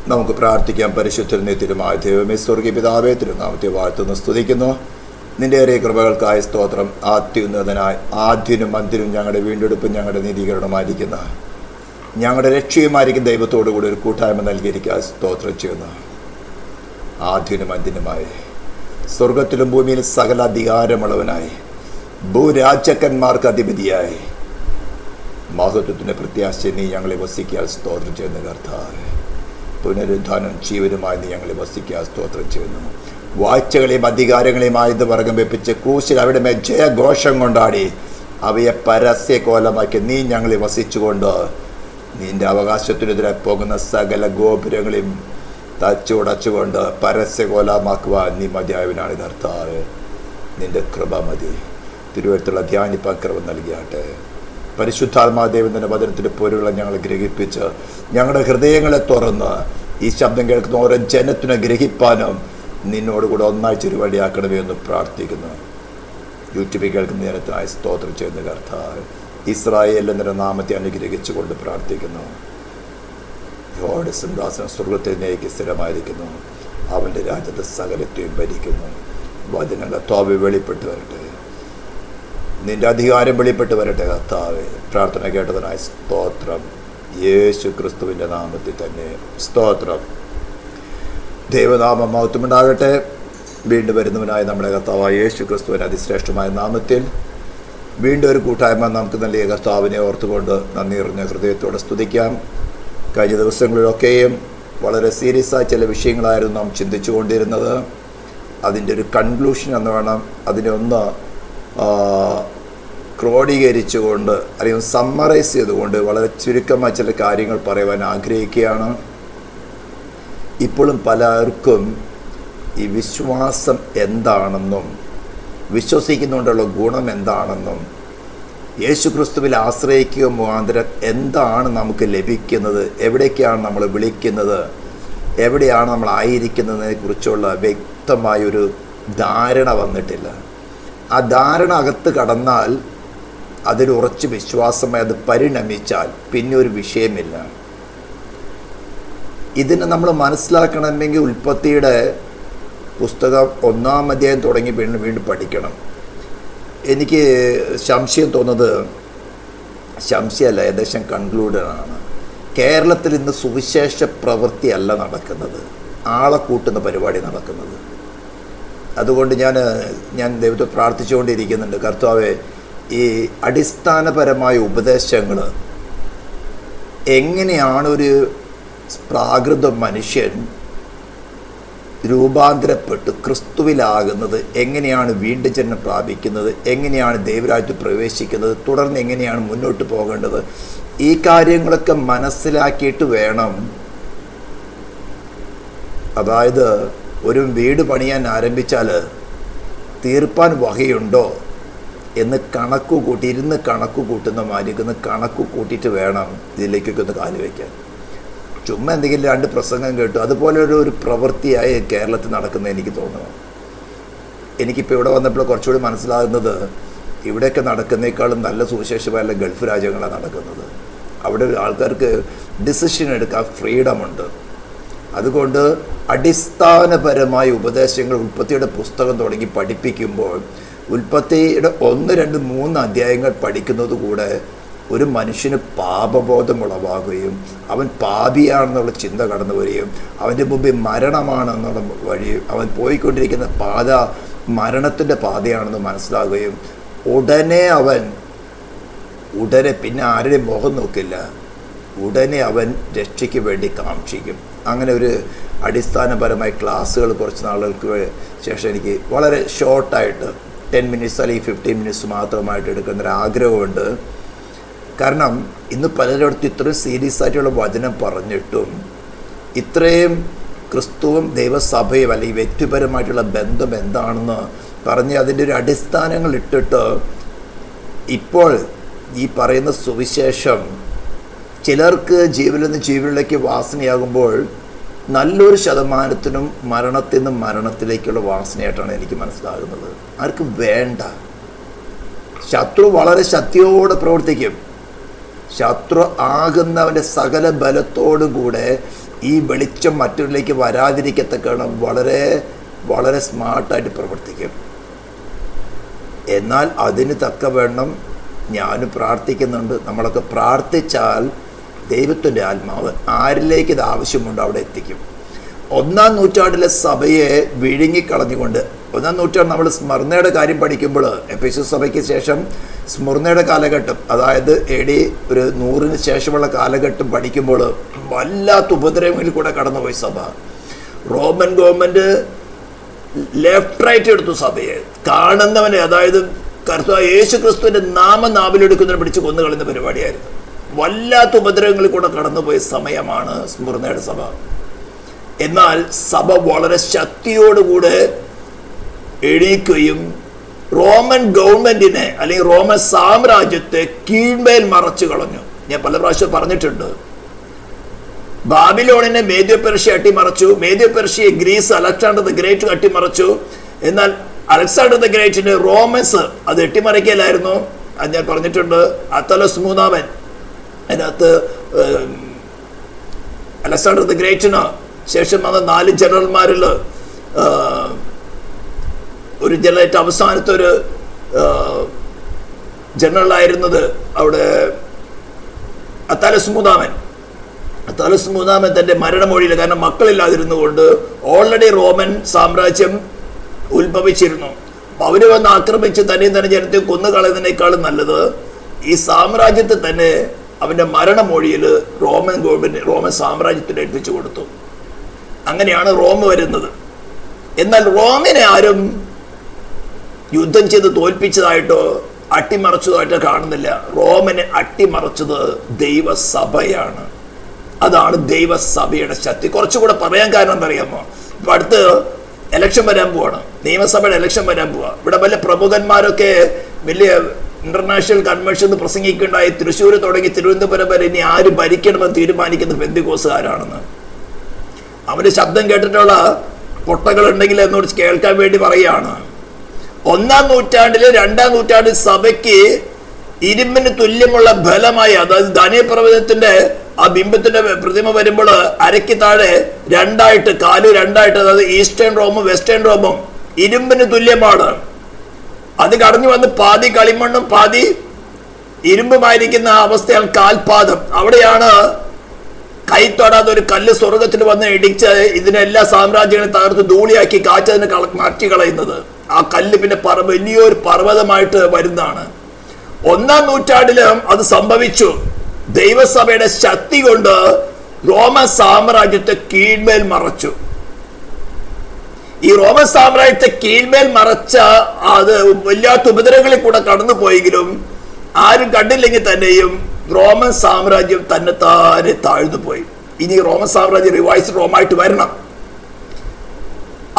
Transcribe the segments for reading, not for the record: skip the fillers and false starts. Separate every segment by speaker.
Speaker 1: നമുക്ക് പ്രാർത്ഥിക്കാം. പരിശുദ്ധ തിരുമായ ദൈവമേ, സ്വർഗീയ പിതാവേ, തിരുനാമത്തെ വാഴ്ത്തുന്നു സ്തുതിക്കുന്നു. നിന്റെ ഏറെ കൃപകൾക്കായ സ്തോത്രം. അത്യുന്നതനായി ആദ്യനും അന്ത്യനും ഞങ്ങളുടെ വീണ്ടെടുപ്പും ഞങ്ങളുടെ നീതീകരണമായിരിക്കുന്ന ഞങ്ങളുടെ രക്ഷയുമായിരിക്കും ദൈവത്തോടു കൂടി ഒരു കൂട്ടായ്മ നൽകിയിരിക്കാൻ സ്തോത്രം ചെയ്യുന്നു. ആദ്യനും അന്ത്യനുമായി സ്വർഗത്തിലും ഭൂമിയിലും സകല അധികാരമുള്ളവനായി ഭൂരാജക്കന്മാർക്ക് അധിപതിയായി മഹത്വത്തിൻ്റെ പ്രത്യാശ നീ ഞങ്ങളെ വസിക്കാൻ സ്തോത്രം ചെയ്യുന്ന കർത്താവേ. പുനരുദ്ധാനം ജീവനുമായി നീ ഞങ്ങളെ വസിക്കാൻ സ്തോത്രം ചെയ്യുന്നു. വാഴ്ചകളെയും അധികാരങ്ങളെയും ആയുധ വർഗം വെപ്പിച്ച് ക്രൂശിൽ അവിടെ മേൽ ജയഘോഷം കൊണ്ടാടി അവയെ പരസ്യകോലമാക്കി നീ ഞങ്ങളെ വസിച്ചുകൊണ്ട് നിന്റെ അവകാശത്തിനെതിരെ പോകുന്ന സകല ഗോപുരങ്ങളെയും തച്ചുടച്ചുകൊണ്ട് പരസ്യകോലമാക്കുവാൻ നീ മതിയായവനാണ് കർത്താവ്. നിന്റെ കൃപ മതി. തിരുവഴുത്തുള്ള ധ്യാനിപ്പാൻ കൃപ നൽകിയാട്ടെ. പരിശുദ്ധാത്മാദേവൻ്റെ വചനത്തിൻ്റെ പൊരുളെ ഞങ്ങൾ ഗ്രഹിപ്പിച്ച് ഞങ്ങളുടെ ഹൃദയങ്ങളെ തുറന്ന് ഈ ശബ്ദം കേൾക്കുന്ന ഓരോ ജനത്തിനെ ഗ്രഹിപ്പാനും നിന്നോടുകൂടെ ഒന്നായി ചെരുവടിയാക്കണമേ എന്ന് പ്രാർത്ഥിക്കുന്നു. യൂട്യൂബിൽ കേൾക്കുന്ന ജനത്തിനായി സ്തോത്രം ചെയ്യുന്ന കർത്താവ്. ഇസ്രായേൽ എന്നൊരു നാമത്തെ അനുഗ്രഹിച്ചുകൊണ്ട് പ്രാർത്ഥിക്കുന്നു. യോടെ സിംഹാസനം സ്വർഗത്തിലേക്ക് സ്ഥിരമായിരിക്കുന്നു. അവൻ്റെ രാജ്യത്തെ സകലത്തെയും ഭരിക്കുന്നു. വചനങ്ങൾ തോവ വെളിപ്പെട്ട് വരട്ടെ. നിന്റെ അധികാരം വെളിപ്പെട്ട് വരട്ടെ കർത്താവേ. പ്രാർത്ഥന കേട്ടതിനായി സ്തോത്രം. യേശു ക്രിസ്തുവിൻ്റെ നാമത്തിൽ തന്നെ സ്തോത്രം. ദൈവനാമം മഹത്വമുണ്ടാകട്ടെ. വീണ്ടും വരുന്നവനായ നമ്മുടെ കർത്താവായ യേശു ക്രിസ്തുവിൻ്റെ അതിശ്രേഷ്ഠമായ നാമത്തിൽ വീണ്ടും ഒരു കൂട്ടായ്മ നമുക്ക് നൽകിയ കർത്താവിനെ ഓർത്തുകൊണ്ട് നന്ദി നിറഞ്ഞ ഹൃദയത്തോടെ സ്തുതിക്കാം. കഴിഞ്ഞ ദിവസങ്ങളിലൊക്കെയും വളരെ സീരിയസായ ചില വിഷയങ്ങളായിരുന്നു നാം ചിന്തിച്ചു കൊണ്ടിരുന്നത്. അതിൻ്റെ ഒരു കൺക്ലൂഷൻ എന്ന് വേണം അതിനെ ഒന്ന് ക്രോഡീകരിച്ചുകൊണ്ട് അല്ലെങ്കിൽ സമ്മറൈസ് ചെയ്തുകൊണ്ട് വളരെ ചുരുക്കമായ ചില കാര്യങ്ങൾ പറയുവാൻ ആഗ്രഹിക്കുകയാണ്. ഇപ്പോഴും പലർക്കും ഈ വിശ്വാസം എന്താണെന്നും വിശ്വസിക്കുന്നുകൊണ്ടുള്ള ഗുണം എന്താണെന്നും യേശു ക്രിസ്തുവിൽ ആശ്രയിക്കുക മുഖാന്തരം എന്താണ് നമുക്ക് ലഭിക്കുന്നത്, എവിടേക്കാണ് നമ്മൾ വിളിക്കുന്നത്, എവിടെയാണ് നമ്മൾ ആയിരിക്കുന്നതിനെ കുറിച്ചുള്ള വ്യക്തമായൊരു ധാരണ വന്നിട്ടില്ല. ആ ധാരണ അകത്ത് കടന്നാൽ അതിലുറച്ച് വിശ്വാസമായി അത് പരിണമിച്ചാൽ പിന്നെ ഒരു വിഷയമില്ല. ഇതിനെ നമ്മൾ മനസ്സിലാക്കണമെങ്കിൽ ഉൽപ്പത്തിയുടെ പുസ്തകം 1-ാം അധ്യായം തുടങ്ങി വീണ്ടും പഠിക്കണം. എനിക്ക് സംശയം തോന്നുന്നത്, സംശയമല്ല, ഏകദേശം കൺക്ലൂഡഡാണ്. കേരളത്തിൽ ഇന്ന് സുവിശേഷ പ്രവൃത്തിയല്ല നടക്കുന്നത്, ആളെ കൂട്ടുന്ന പരിപാടി നടക്കുന്നത്. അതുകൊണ്ട് ഞാൻ ദൈവത്തെ പ്രാർത്ഥിച്ചുകൊണ്ടിരിക്കുന്നുണ്ട്. കർത്താവേ, ഈ അടിസ്ഥാനപരമായ ഉപദേശങ്ങൾ എങ്ങനെയാണ് ഒരു പ്രാകൃത മനുഷ്യൻ രൂപാന്തരപ്പെട്ട് ക്രിസ്തുവിലാകുന്നത്, എങ്ങനെയാണ് വീണ്ടും ജന്മം പ്രാപിക്കുന്നത്, എങ്ങനെയാണ് ദൈവരാജ്യത്തിൽ പ്രവേശിക്കുന്നത്, തുടർന്ന് എങ്ങനെയാണ് മുന്നോട്ട് പോകേണ്ടത്, ഈ കാര്യങ്ങളൊക്കെ മനസ്സിലാക്കിയിട്ട് വേണം. അതായത് ഒരു വീട് പണിയാൻ ആരംഭിച്ചാൽ തീർപ്പാൻ വകയുണ്ടോ എന്ന് ഇരുന്ന് കണക്ക് കൂട്ടുന്ന മാതിരിക്കൊന്ന് കണക്ക് കൂട്ടിയിട്ട് വേണം ഇതിലേക്കൊക്കെ ഒന്ന് കാല് വയ്ക്കാൻ. ചുമ്മാ എന്തെങ്കിലും 2 പ്രസംഗം കേട്ടു അതുപോലെ ഒരു പ്രവൃത്തിയായി കേരളത്തിൽ നടക്കുന്നത് എനിക്ക് തോന്നുന്നു. എനിക്കിപ്പോൾ ഇവിടെ വന്നപ്പോൾ കുറച്ചുകൂടി മനസ്സിലാകുന്നത്, ഇവിടെയൊക്കെ നടക്കുന്നേക്കാളും നല്ല സുവിശേഷമായ ഗൾഫ് രാജ്യങ്ങളാണ് നടക്കുന്നത്. അവിടെ ആൾക്കാർക്ക് ഡിസിഷൻ എടുക്കാൻ ഫ്രീഡമുണ്ട്. അതുകൊണ്ട് അടിസ്ഥാനപരമായ ഉപദേശങ്ങൾ ഉൽപ്പത്തിയുടെ പുസ്തകം തുടങ്ങി പഠിപ്പിക്കുമ്പോൾ ഉൽപ്പത്തിയുടെ 1, 2, 3 അധ്യായങ്ങൾ പഠിക്കുന്നത് കൂടെ ഒരു മനുഷ്യന് പാപബോധം ഉളവാകുകയും അവൻ പാപിയാണെന്നുള്ള ചിന്ത കടന്നു വരികയും അവൻ്റെ മുമ്പിൽ മരണമാണെന്നുള്ള വഴി അവൻ പോയിക്കൊണ്ടിരിക്കുന്ന പാത മരണത്തിൻ്റെ പാതയാണെന്ന് മനസ്സിലാകുകയും ഉടനെ പിന്നെ ആരുടെയും മുഖം നോക്കില്ല, ഉടനെ അവൻ രക്ഷയ്ക്ക് വേണ്ടി കാക്ഷിക്കും. അങ്ങനെ ഒരു അടിസ്ഥാനപരമായ ക്ലാസ്സുകൾ കുറച്ച് നാളുകൾക്ക് ശേഷം എനിക്ക് വളരെ ഷോർട്ടായിട്ട് 10 മിനിറ്റ്സ് അല്ലെങ്കിൽ 15 മിനിറ്റ്സ് മാത്രമായിട്ട് എടുക്കുന്നൊരാഗ്രഹമുണ്ട്. കാരണം ഇന്ന് പലരിടത്തും ഇത്രയും സീരിയസ് ആയിട്ടുള്ള വചനം പറഞ്ഞിട്ടും ഇത്രയും ക്രിസ്തുവും ദൈവസഭയും അല്ലെങ്കിൽ വ്യക്തിപരമായിട്ടുള്ള ബന്ധം എന്താണെന്ന് പറഞ്ഞ് അതിൻ്റെ ഒരു അടിസ്ഥാനങ്ങൾ ഇട്ടിട്ട് ഇപ്പോൾ ഈ പറയുന്ന സുവിശേഷം ചിലർക്ക് ജീവനിൽ നിന്ന് ജീവനിലേക്ക് വാസനയാകുമ്പോൾ നല്ലൊരു ശതമാനത്തിനും മരണത്തിൽ നിന്നും മരണത്തിലേക്കുള്ള വാസനയായിട്ടാണ് എനിക്ക് മനസ്സിലാകുന്നത്. ആർക്കും വേണ്ട. ശത്രു വളരെ ശക്തിയോടെ പ്രവർത്തിക്കും. ശത്രു ആകുന്നവൻ്റെ സകല ബലത്തോടും കൂടെ ഈ വെളിച്ചം മറ്റൊരിലേക്ക് വരാതിരിക്കത്തക്കണം വളരെ വളരെ സ്മാർട്ടായിട്ട് പ്രവർത്തിക്കും. എന്നാൽ അതിന് തക്കവണ്ണം ഞാൻ പ്രാർത്ഥിക്കുന്നുണ്ട്. നമ്മളൊക്കെ പ്രാർത്ഥിച്ചാൽ ദൈവത്തിൻ്റെ ആത്മാവ് ആരിലേക്ക് ഇത് ആവശ്യമുണ്ടോ അവിടെ എത്തിക്കും. 1-ാം നൂറ്റാണ്ടിലെ സഭയെ വിഴുങ്ങിക്കളഞ്ഞുകൊണ്ട്, 1-ാം നൂറ്റാണ്ട് നമ്മൾ സ്മർണയുടെ കാര്യം പഠിക്കുമ്പോൾ, എഫെസ്യസ് സഭയ്ക്ക് ശേഷം സ്മർണയുടെ കാലഘട്ടം, അതായത് AD 100-ന് ശേഷമുള്ള കാലഘട്ടം പഠിക്കുമ്പോൾ വല്ലാത്ത ഉപദ്രവങ്ങളിൽ കൂടെ കടന്നുപോയി സഭ. റോമൻ ഗവൺമെൻറ് ലെഫ്റ്റ് റൈറ്റ് എടുത്തു സഭയെ. കാണുന്നവനെ, അതായത് കർത്താവ് യേശു ക്രിസ്തുവിൻ്റെ നാവിലെടുക്കുന്നതിനെ പിടിച്ച് കൊന്നുകളയുന്ന പരിപാടിയായിരുന്നു. വല്ലാത്ത ഉപദ്രവങ്ങളിൽ കൂടെ കടന്നുപോയ സമയമാണ് സ്മൃണയുടെ സഭ. എന്നാൽ സഭ വളരെ ശക്തിയോടുകൂടെ എണീക്കുകയും റോമൻ ഗവൺമെന്റിനെ അല്ലെങ്കിൽ റോമൻ സാമ്രാജ്യത്തെ കീഴ്മേൽ മറച്ചു കളഞ്ഞു. ഞാൻ പല പ്രാവശ്യം പറഞ്ഞിട്ടുണ്ട്. ബാബിലോണിനെ മേദ്യ പെർഷ്യ അട്ടിമറച്ചു. മേദ്യ പെർഷ്യയെ ഗ്രീസ് അലക്സാണ്ടർ ദ ഗ്രേറ്റ് അട്ടിമറച്ചു. എന്നാൽ അലക്സാണ്ടർ ദ ഗ്രേറ്റിന് റോമൻസ് അത് എട്ടിമറിക്കലായിരുന്നു. അത് ഞാൻ പറഞ്ഞിട്ടുണ്ട്. അത്തലസ് മൂന്നാമൻ, അതിനകത്ത് അലക്സാണ്ടർ ദ ഗ്രേറ്റിന് ശേഷം വന്ന 4 ജനറൽമാരിൽ ഒരു ജനറേറ്റ് അവസാനത്തെ ഒരു ജനറലായിരുന്നത് അവിടെ അത്താലസ് മൂന്നാമൻ തൻ്റെ മരണമൊഴിയിൽ, കാരണം മക്കളില്ലാതിരുന്നു കൊണ്ട് ഓൾറെഡി റോമൻ സാമ്രാജ്യം ഉത്ഭവിച്ചിരുന്നു. അപ്പം അവർ വന്ന് ആക്രമിച്ച് തന്നെയും തന്നെ ജനത്തെ കൊന്നുകളയുന്നതിനേക്കാളും നല്ലത് ഈ സാമ്രാജ്യത്തെ തന്നെ അവൻ്റെ മരണമൊഴിയിൽ റോമൻ സാമ്രാജ്യത്തിന് ഏൽപ്പിച്ചു കൊടുത്തു. അങ്ങനെയാണ് റോം വരുന്നത്. എന്നാൽ റോമിനെ ആരും യുദ്ധം ചെയ്ത് തോൽപ്പിച്ചതായിട്ടോ അട്ടിമറിച്ചതായിട്ടോ കാണുന്നില്ല. റോമിനെ അട്ടിമറിച്ചത് ദൈവസഭയാണ്. അതാണ് ദൈവസഭയുടെ ശക്തി. കുറച്ചുകൂടെ പറയാൻ കാരണം അറിയാമോ? ഇപ്പം അടുത്ത് എലക്ഷൻ വരാൻ പോവാണ്, നിയമസഭയുടെ എലക്ഷൻ വരാൻ പോവാ. ഇവിടെ വല്ല പ്രമുഖന്മാരൊക്കെ വലിയ ഇന്റർനാഷണൽ കൺവെൻഷൻ പ്രസംഗിക്കുണ്ടായി. തൃശ്ശൂർ തുടങ്ങി തിരുവനന്തപുരം വരെ ഇനി ആര് ഭരിക്കണമെന്ന് തീരുമാനിക്കുന്ന പെന്തിക്കോസുകാരാണെന്ന്. അവന്റെ ശബ്ദം കേട്ടിട്ടുള്ള പൊട്ടകളുണ്ടെങ്കിൽ എന്നോട് കേൾക്കാൻ വേണ്ടി പറയുകയാണ്. 1-ാം നൂറ്റാണ്ടില് 2-ാം നൂറ്റാണ്ടിൽ സഭയ്ക്ക് ഇരുമ്പിന് തുല്യമുള്ള ബലമായി, അതായത് ധാന്യപ്രവചനത്തിന്റെ ആ ബിംബത്തിന്റെ പ്രതിമ വരുമ്പോൾ അരയ്ക്ക് താഴെ രണ്ടായിട്ട്, കാല് രണ്ടായിട്ട്, അതായത് ഈസ്റ്റേൺ റോമും വെസ്റ്റേൺ റോമും ഇരുമ്പിന് തുല്യമാണ്. അത് കടന്നു വന്ന് പാതി കളിമണ്ണും പാതി ഇരുമ്പുമായിരിക്കുന്ന അവസ്ഥയാണ് കാൽപാദം. അവിടെയാണ് കൈ തൊടാതെ ഒരു കല്ല് സ്വർഗത്തിൽ വന്ന് ഇടിച്ച് ഇതിനെല്ലാ സാമ്രാജ്യങ്ങളും തകർത്ത് ധൂളിയാക്കി കാച്ചതിനെ മാറ്റി കളയുന്നത്. ആ കല്ല് പിന്നെ വലിയൊരു പർവ്വതമായിട്ട് വരുന്നതാണ്. 1-ാം നൂറ്റാണ്ടിലും അത് സംഭവിച്ചു. ദൈവസഭയുടെ ശക്തി കൊണ്ട് റോമൻ സാമ്രാജ്യത്തെ കീഴ്മേൽ മറച്ചു. ഈ റോമൻ സാമ്രാജ്യത്തെ കീഴ്മേൽ മറച്ച അത് വല്ലാത്ത ഉപദ്രവങ്ങളിൽ കൂടെ കടന്നു പോയെങ്കിലും ആരും കണ്ടില്ലെങ്കിൽ തന്നെയും റോമൻ സാമ്രാജ്യം തന്നെത്താനെ താഴ്ന്നു പോയി. ഇനി റോമൻ സാമ്രാജ്യം റിവൈസ്ഡ് റോമായിട്ട് വരണം.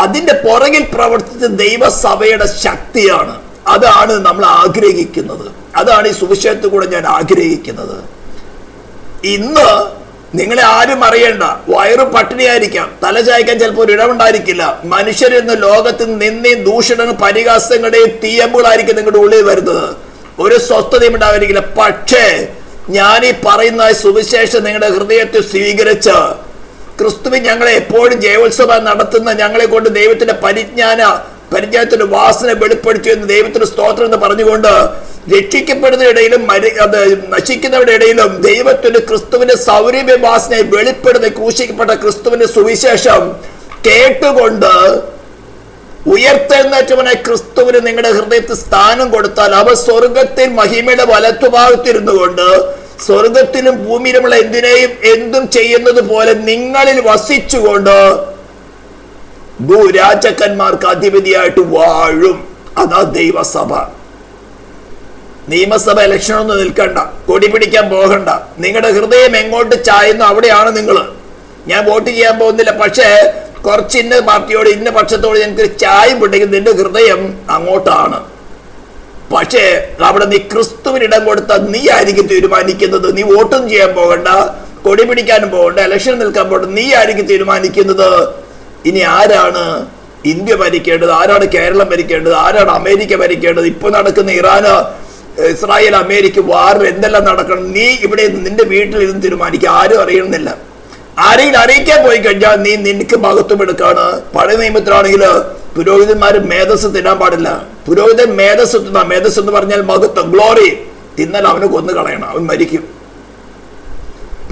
Speaker 1: അതിന്റെ പുറകിൽ പ്രവർത്തിച്ച ദൈവസഭയുടെ ശക്തിയാണ്. അതാണ് നമ്മൾ ആഗ്രഹിക്കുന്നത്. അതാണ് ഈ സുവിശേഷത്തിൽ കൂടെ ഞാൻ ആഗ്രഹിക്കുന്നത്. ഇന്ന് നിങ്ങളെ ആരും അറിയണ്ട. വയറ് പട്ടിണിയായിരിക്കാം, തല ചായ്ക്കാൻ ചിലപ്പോൾ ഒരു ഇടമുണ്ടായിരിക്കില്ല. മനുഷ്യരെന്ന് ലോകത്ത് നിന്നേയും ദൂഷണവും പരിഹാസങ്ങളുടെയും തീയമ്പുകളായിരിക്കും നിങ്ങളുടെ ഉള്ളിൽ വരുന്നത്. ഒരു സ്വസ്ഥതയും ഉണ്ടായിരിക്കില്ല. പക്ഷേ ഞാൻ ഈ പറയുന്ന സുവിശേഷം നിങ്ങളുടെ ഹൃദയത്തിൽ സ്വീകരിച്ച് ക്രിസ്തുവിൻ ഞങ്ങളെ എപ്പോഴും ജയോത്സവം നടത്തുന്ന ഞങ്ങളെ കൊണ്ട് ദൈവത്തിന്റെ പരിജ്ഞാനത്തിന്റെ വാസന വെളിപ്പെടുത്തി എന്ന് ദൈവത്തിന് സ്തോത്രം എന്ന് പറഞ്ഞുകൊണ്ട് രക്ഷിക്കപ്പെടുന്നതിനിടയിലും നശിക്കുന്നവരുടെ ഇടയിലും ദൈവത്തിന്റെ ക്രിസ്തുവിന്റെ സൗരഭ്യ വാസനയെ വെളിപ്പെടുന്ന ക്രൂശിക്കപ്പെട്ട ക്രിസ്തുവിന്റെ സുവിശേഷം കേട്ടുകൊണ്ട് ഉയർത്തെഴുന്നേറ്റവനായ ക്രിസ്തുവിന് നിങ്ങളുടെ ഹൃദയത്തിൽ സ്ഥാനം കൊടുത്താൽ അവർ സ്വർഗത്തിൽ മഹിമയുടെ വലത്തുഭാഗത്തിരുന്നു കൊണ്ട് സ്വർഗത്തിലും ഭൂമിയിലുമുള്ള എന്തും ചെയ്യുന്നത് പോലെ നിങ്ങളിൽ വസിച്ചുകൊണ്ട് ഭൂരാജക്കന്മാർക്ക് അധിപതിയായിട്ട് വാഴും. അതാ ദൈവസഭ. നിയമസഭ ഇലക്ഷനൊന്നും നിൽക്കണ്ട, കൊടി പിടിക്കാൻ പോകണ്ട. നിങ്ങളുടെ ഹൃദയം എങ്ങോട്ട് ചായുന്നു അവിടെയാണ് നിങ്ങൾ. ഞാൻ വോട്ട് ചെയ്യാൻ പോകുന്നില്ല, പക്ഷേ കുറച്ച് ഇന്ന പാർട്ടിയോട് ഇന്ന പക്ഷത്തോട് ഞങ്ങൾക്ക് ചായപ്പെടുമെങ്കിൽ നിന്റെ ഹൃദയം അങ്ങോട്ടാണ്. പക്ഷേ അവിടെ നീ ക്രിസ്തുവിനിടം കൊടുത്താൽ നീ ആയിരിക്കും തീരുമാനിക്കുന്നത്. നീ വോട്ടും ചെയ്യാൻ പോകണ്ട, കൊടി പിടിക്കാനും പോകണ്ട, ഇലക്ഷൻ നിൽക്കാൻ പോകണ്ട. നീ ആയിരിക്കും തീരുമാനിക്കുന്നത് ഇനി ആരാണ് ഇന്ത്യ ഭരിക്കേണ്ടത്, ആരാണ് കേരളം ഭരിക്കേണ്ടത്, ആരാണ് അമേരിക്ക ഭരിക്കേണ്ടത്. ഇപ്പൊ നടക്കുന്ന ഇസ്രായേൽ അമേരിക്ക വാറിൽ എന്തെല്ലാം നടക്കണം നീ ഇവിടെ നിന്റെ വീട്ടിലിരുന്ന് തീരുമാനിക്കുക. ആരും അറിയണമെന്നില്ല. ആരെങ്കിലും അറിയിക്കാൻ പോയി കഴിഞ്ഞാൽ നീ നിനക്ക് മഹത്വം എടുക്കാണ്. പഴയ നിയമത്തിലാണെങ്കിൽ പുരോഹിതന്മാര് മേധസ് തിന്നാൻ പാടില്ല. പുരോഹിതൻ മേധസ് തിന്നാം. മേധസ് എന്ന് പറഞ്ഞാൽ മഹത്വം, ഗ്ലോറി. തിന്നാൽ അവന് കൊന്നു കളയണം, അവൻ മരിക്കും.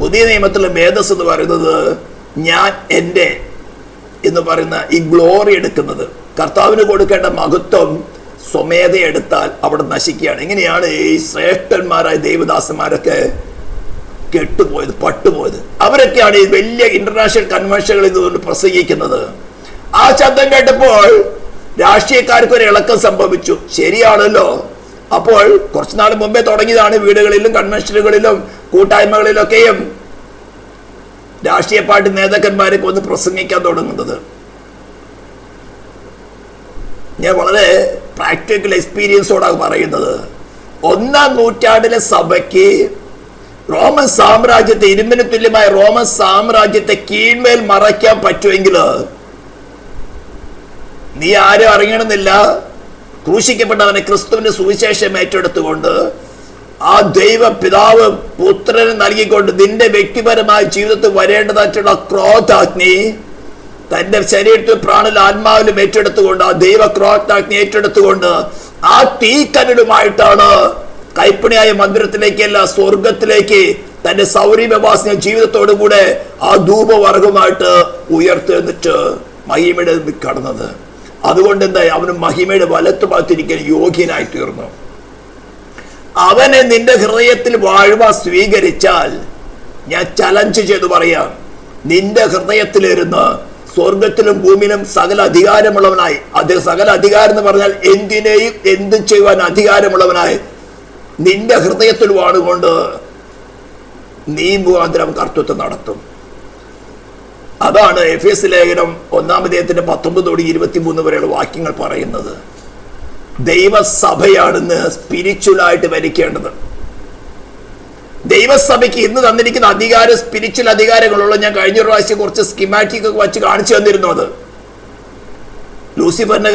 Speaker 1: പുതിയ നിയമത്തിലെ മേധസ് എന്ന് പറയുന്നത് ഞാൻ എൻ്റെ എന്ന് പറയുന്ന ഈ ഗ്ലോറി എടുക്കുന്നത്, കർത്താവിന് കൊടുക്കേണ്ട മഹത്വം സ്വമേധ എടുത്താൽ അവിടെ നശിക്കുകയാണ്. ഇങ്ങനെയാണ് ഈ ശ്രേഷ്ഠന്മാരായ ദൈവദാസന്മാരൊക്കെ കെട്ടുപോയത്, പട്ടുപോയത്. അവരൊക്കെയാണ് ഈ വലിയ ഇന്റർനാഷണൽ കൺവെൻഷനുകളിൽ നിന്ന് പ്രസംഗിക്കുന്നത്. ആ ശബ്ദം കേട്ടപ്പോൾ രാഷ്ട്രീയക്കാർക്ക് ഒരു ഇളക്കം സംഭവിച്ചു. ശരിയാണല്ലോ. അപ്പോൾ കുറച്ചു നാൾ മുമ്പേ തുടങ്ങിയതാണ് വീടുകളിലും കൺവെൻഷനുകളിലും കൂട്ടായ്മകളിലൊക്കെയും രാഷ്ട്രീയ പാർട്ടി നേതാക്കന്മാരൊക്കെ ഒന്ന് പ്രസംഗിക്കാൻ തുടങ്ങുന്നത്. ഞാൻ വളരെ പ്രാക്ടിക്കൽ എക്സ്പീരിയൻസോടാണ് പറയുന്നത്. 1-ാം നൂറ്റാണ്ടിലെ സഭയ്ക്ക് റോമൻ സാമ്രാജ്യത്തെ, ഇരുമ്പിന് തുല്യമായ റോമൻ സാമ്രാജ്യത്തെ കീഴ്മേൽ മറയ്ക്കാൻ പറ്റുമെങ്കിൽ നീ ആരും അറിയണമെന്നില്ല. ക്രൂശിക്കപ്പെട്ടവനെ ക്രിസ്തുവിന്റെ സുവിശേഷം ഏറ്റെടുത്തുകൊണ്ട് ആ ദൈവ പിതാവ് പുത്രന് നൽകിക്കൊണ്ട് നിന്റെ വ്യക്തിപരമായ ജീവിതത്തിൽ വരേണ്ടതായിട്ടുള്ള ക്രോധാഗ്നി തന്റെ ശരീരത്തിൽ പ്രാണനും ആത്മാവിലും ഏറ്റെടുത്തുകൊണ്ട് ആ ദൈവ ക്രോധാഗ്നി ഏറ്റെടുത്തുകൊണ്ട് ആ തീക്കനലുമായിട്ടാണ് കൈപ്പണിയായ മന്ദിരത്തിലേക്കല്ല, സ്വർഗത്തിലേക്ക് തന്റെ സൗരഭ്യവാസന ജീവിതത്തോടു കൂടെ ആ ധൂപവർഗമായിട്ട് ഉയർത്തെന്നിട്ട് മഹിമയുടെ കടന്നത്. അതുകൊണ്ട് എന്തായി? അവന് മഹിമയുടെ വലത്തു ഭാഗത്തിരിക്കാൻ യോഗ്യനായി തീർന്നു. അവനെ നിന്റെ ഹൃദയത്തിൽ വാഴുവാൻ സ്വീകരിച്ചാൽ, ഞാൻ ചലഞ്ച് ചെയ്തു പറയാം, നിന്റെ ഹൃദയത്തിലിരുന്ന് സ്വർഗത്തിലും ഭൂമിയിലും സകല അധികാരമുള്ളവനായി, അദ്ദേഹം സകല അധികാരം എന്ന് പറഞ്ഞാൽ എന്തിനേയും എന്തും ചെയ്യുവാൻ അധികാരമുള്ളവനായി നിന്റെ ഹൃദയത്തിൽ വാണുകൊണ്ട് നീ മുഖാന്തരം കർത്തൃത്വം നടത്തും. അതാണ് എഫേസ്യ ലേഖനം 1-ാം അധ്യായത്തിന്റെ 19-23 വരെയുള്ള വാക്യങ്ങൾ പറയുന്നത്. ദൈവസഭയാണെന്ന് സ്പിരിച്വലായിട്ട് ഭരിക്കേണ്ടത്. ദൈവസഭയ്ക്ക് ഇന്ന് തന്നിരിക്കുന്ന അധികാരം സ്പിരിച്വൽ അധികാരങ്ങളുള്ള, ഞാൻ കഴിഞ്ഞ പ്രാവശ്യം കുറച്ച് സ്കിമാറ്റിക് ഒക്കെ വച്ച് കാണിച്ചു തന്നിരുന്നു. അത് ലൂസിഫറിന്റെ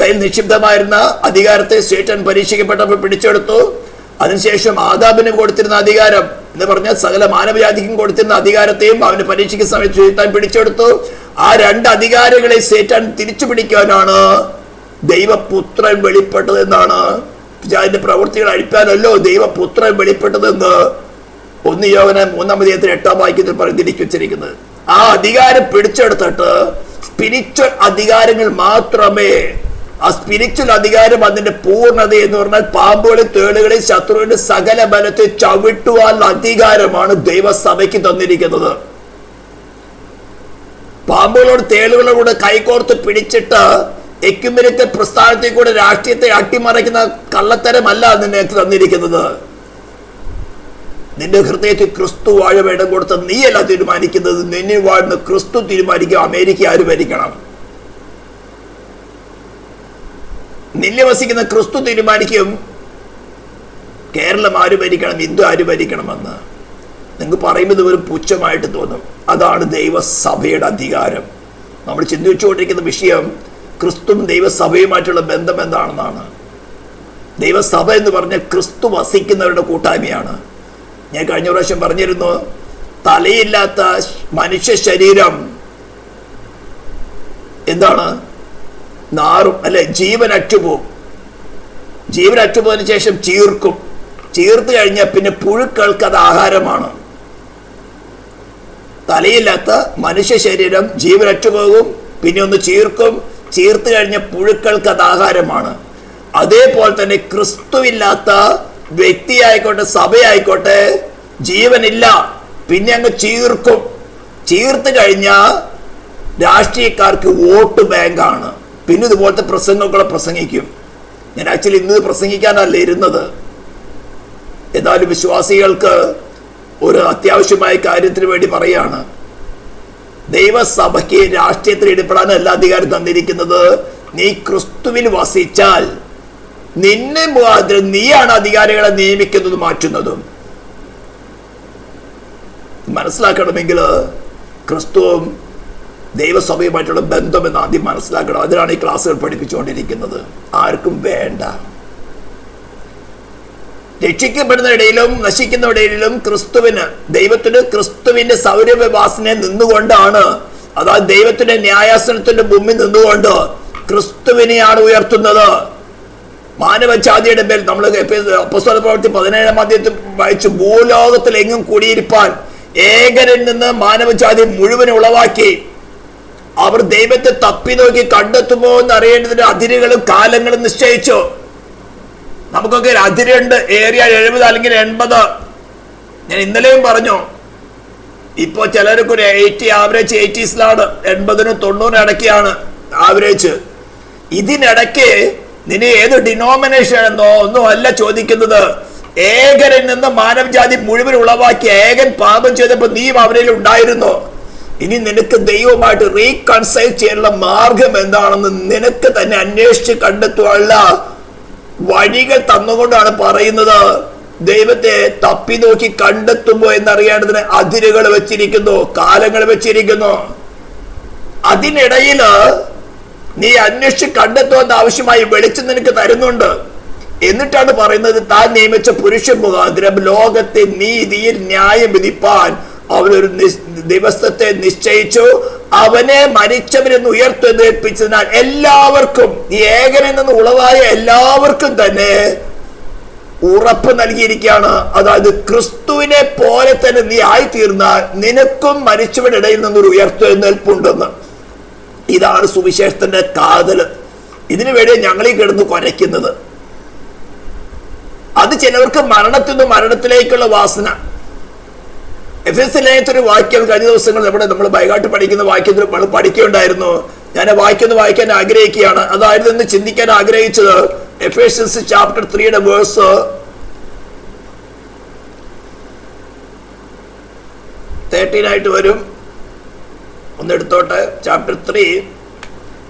Speaker 1: കയ്യിൽ നിക്ഷിപ്തമായിരുന്ന അധികാരത്തെ സേട്ടൻ പരീക്ഷിക്കപ്പെട്ടപ്പോൾ പിടിച്ചെടുത്തു. അതിനുശേഷം ആദാമിന് കൊടുത്തിരുന്ന അധികാരം എന്ന് പറഞ്ഞാൽ സകല മാനവജാതിക്കും കൊടുത്തിരുന്ന അധികാരത്തെയും അവന് പരീക്ഷിക്കുന്ന സമയത്ത് സേട്ടാൻ പിടിച്ചെടുത്തു. ആ 2 അധികാരങ്ങളെ സേട്ടാൻ തിരിച്ചു പിടിക്കാനാണ് ദൈവപുത്രൻ വെളിപ്പെട്ടതെന്നാണ്. അതിന്റെ പ്രവൃത്തികൾ അഴിപ്പാനല്ലോ ദൈവപുത്രൻ വെളിപ്പെട്ടതെന്ന് 1 യോഹന്നാൻ 3-ാം അധ്യായത്തിൽ 8-ാം വാക്യത്തിൽ പറഞ്ഞിരിക്കുന്നത്. ആ അധികാരം പിടിച്ചെടുത്തിട്ട് സ്പിരിച്വൽ അധികാരങ്ങൾ മാത്രമേ, ആ സ്പിരിച്വൽ അധികാരം അതിന്റെ പൂർണ്ണത എന്ന് പറഞ്ഞാൽ പാമ്പുകളെയും തേളുകളെയും ശത്രുവിന്റെ സകല ബലത്തെ ചവിട്ടുവാനുള്ള അധികാരമാണ് ദൈവസഭയ്ക്ക് തന്നിരിക്കുന്നത്. പാമ്പുകളോട് തേളുകളോട് കൈകോർത്ത് പിടിച്ചിട്ട് എക്യുമെനിക്കൽ പ്രസ്ഥാനത്തിൽ കൂടെ രാഷ്ട്രീയത്തെ അട്ടിമറിക്കുന്ന കള്ളത്തരമല്ല നിനക്ക് തന്നിരിക്കുന്നത്. നിന്റെ ഹൃദയത്തിൽ ക്രിസ്തു വാഴ ഇടം കൊടുത്ത നീയല്ല തീരുമാനിക്കുന്നത്, നിന്നിൽ വാഴുന്ന ക്രിസ്തു തീരുമാനിക്കും അമേരിക്ക ആര് ഭരിക്കണം. നിന്നെ വസിക്കുന്ന ക്രിസ്തു തീരുമാനിക്കും കേരളം ആര് ഭരിക്കണം, ഇന്ത്യ ആര് ഭരിക്കണമെന്ന്. നിങ്ങൾക്ക് പറയുമ്പോൾ ഒരു പുച്ഛമായിട്ട് തോന്നും. അതാണ് ദൈവസഭയുടെ അധികാരം. നമ്മൾ ചിന്തിച്ചുകൊണ്ടിരിക്കുന്ന വിഷയം ക്രിസ്തുവും ദൈവസഭയുമായിട്ടുള്ള ബന്ധം എന്താണെന്നാണ്. ദൈവസഭ എന്ന് പറഞ്ഞാൽ ക്രിസ്തു വസിക്കുന്നവരുടെ കൂട്ടായ്മയാണ്. ഞാൻ കഴിഞ്ഞ പ്രാവശ്യം പറഞ്ഞിരുന്നു, തലയില്ലാത്ത മനുഷ്യ ശരീരം എന്താണ്? നാറും, അല്ലെ? ജീവൻ അറ്റുപോകും. ജീവൻ അറ്റുപോയതിനു ശേഷം ചീർക്കും. ചീർത്ത് കഴിഞ്ഞാൽ പിന്നെ പുഴുക്കൾക്ക് അത് ആഹാരമാണ്. തലയില്ലാത്ത മനുഷ്യ ശരീരം ജീവൻ അറ്റുപോകും, പിന്നെ ഒന്ന് ചീർക്കും. ചീർത്ത് കഴിഞ്ഞ പുഴുക്കൾക്ക് അത് ആഹാരമാണ്. അതേപോലെ തന്നെ ക്രിസ്തുവില്ലാത്ത വ്യക്തിയായിക്കോട്ടെ സഭയായിക്കോട്ടെ ജീവനില്ല, പിന്നെ അങ്ങ് ചീർക്കും. ചീർത്ത് കഴിഞ്ഞാൽ രാഷ്ട്രീയക്കാർക്ക് വോട്ട് ബാങ്കാണ്. പിന്നെ ഇതുപോലത്തെ പ്രസംഗങ്ങളെ പ്രസംഗിക്കും. ഞാൻ ആക്ച്വലി ഇന്ന് പ്രസംഗിക്കാനല്ല ഇരുന്നത്. എന്നാലും വിശ്വാസികൾക്ക് ഒരു അത്യാവശ്യമായ കാര്യത്തിന് വേണ്ടി പറയാണ്. ദൈവസഭയ്ക്ക് രാഷ്ട്രീയത്തിൽ ഇടപെടാൻ എല്ലാ അധികാരം തന്നിരിക്കുന്നത്. നീ ക്രിസ്തുവിൽ വസിച്ചാൽ നിന്നെ മുഖാന്തരം നീയാണ് അധികാരികളെ നിയമിക്കുന്നതും മാറ്റുന്നതും. മനസ്സിലാക്കണമെങ്കിൽ ക്രിസ്തുവും ദൈവസഭയുമായിട്ടുള്ള ബന്ധമെന്ന് ആദ്യം മനസ്സിലാക്കണം. അതിനാണ് ഈ ക്ലാസ്സുകൾ പഠിപ്പിച്ചുകൊണ്ടിരിക്കുന്നത്. ആർക്കും വേണ്ട. രക്ഷിക്കപ്പെടുന്ന ഇടയിലും നശിക്കുന്ന ഇടയിലും ക്രിസ്തുവിന്റെ സൗരഭ്യവാസനെ നിന്നുകൊണ്ടാണ്, അതായത് ദൈവത്തിന്റെ ന്യായാസനത്തിന്റെ മുമ്പിൽ നിന്നുകൊണ്ട് ക്രിസ്തുവിനെയാണ് ഉയർത്തുന്നത്. മാനവജാതിയുടെ മേൽ നമ്മൾ അപ്പോസ്തലപ്രവൃത്തി 17-ാം അധ്യായത്തിൽ വായിച്ചു, ഭൂലോകത്തിൽ എങ്ങും കുടിയിരിപ്പാൻ ഏകനിൽ നിന്ന് മാനവജാതി മുഴുവൻ ഉളവാക്കി. അവർ ദൈവത്തെ തപ്പി നോക്കി കണ്ടെത്തുമോ എന്ന് അറിയേണ്ടതിന്റെ അതിരുകളും കാലങ്ങളും നിശ്ചയിച്ചു. നമുക്കൊക്കെ ഒരു അതിരുണ്ട്, ഏറിയ 70 അല്ലെങ്കിൽ 80. ഞാൻ ഇന്നലെയും പറഞ്ഞു, ഇപ്പോ ചിലർക്ക് ഒരു 80 ആവറേജ് 80s 80-നും 90-നും ഇടയ്ക്കാണ് ആവറേജ്. ഇതിനിടയ്ക്ക് നിന്നെ ഏത് ഡിനോമിനേഷൻ എന്നോ ഒന്നും അല്ല ചോദിക്കുന്നത്. ഏകനിൽ നിന്ന് മാനവജാതി മുഴുവൻ ഉളവാക്കി ഏകൻ പാപം ചെയ്തപ്പോൾ നീയും അവരിൽ ഉണ്ടായിരുന്നോ? ഇനി നിനക്ക് ദൈവമായിട്ട് റീകൺസൈൽ ചെയ്യാനുള്ള മാർഗം എന്താണെന്ന് നിനക്ക് തന്നെ അന്വേഷിച്ച് കണ്ടെത്തുവാനുള്ള വഴികൾ തന്നുകൊണ്ടാണ് പറയുന്നത്. ദൈവത്തെ തപ്പി നോക്കി കണ്ടെത്തുമ്പോ എന്നറിയേണ്ടതിന് അതിരുകൾ വെച്ചിരിക്കുന്നു, കാലങ്ങൾ വെച്ചിരിക്കുന്നു. അതിനിടയില് നീ അന്വേഷിച്ച് കണ്ടെത്തുവാൻ ആവശ്യമായി വെളിച്ചം നിനക്ക് തരുന്നുണ്ട്. എന്നിട്ടാണ് പറയുന്നത്, താൻ നിയമിച്ച പുരുഷൻ മുഖാന്തരം ലോകത്തെ നീതിയിൽ ന്യായം വിധിപ്പാൻ അവനൊരു ദിവസത്തെ നിശ്ചയിച്ചു. അവനെ മരിച്ചവരെന്ന് ഉയർത്തെഴുന്നേൽപ്പിച്ചതിനാൽ എല്ലാവർക്കും, ഈ ഏകനിൽ നിന്ന് ഉളവായ എല്ലാവർക്കും തന്നെ ഉറപ്പ് നൽകിയിരിക്കുകയാണ്. അതായത് ക്രിസ്തുവിനെ പോലെ തന്നെ നീ ആയിത്തീർന്നാൽ നിനക്കും മരിച്ചവരുടെ ഇടയിൽ നിന്നൊരു ഉയർത്തെഴുന്നേൽപ്പുണ്ടെന്ന്. ഇതാണ് സുവിശേഷത്തിന്റെ കാതല്. ഇതിനു വേണ്ടി ഞങ്ങളീ കിടന്ന് കുരയ്ക്കുന്നത്. അത് ചിലവർക്ക് മരണത്തിൽ നിന്ന് മരണത്തിലേക്കുള്ള വാസന. എഫെസ്യ ലേഖനത്തിലെ വാക്യം കഴിഞ്ഞ ദിവസങ്ങൾ നമ്മൾ ബൈഹാർട്ട് പഠിക്കുന്ന വാക്യത്തിൽ നമ്മൾ പഠിക്കുകയുണ്ടായിരുന്നു. ഞാൻ വായിക്കാൻ ആഗ്രഹിക്കുകയാണ്. അതായിരുന്നു ഇന്ന് ചിന്തിക്കാൻ ആഗ്രഹിച്ചത്. എഫേഷ്യൻസ് ചാപ്റ്റർ 3 വേഴ്സ് 13 വരും. ഒന്നെടുത്തോട്ടെ. ചാപ്റ്റർ 3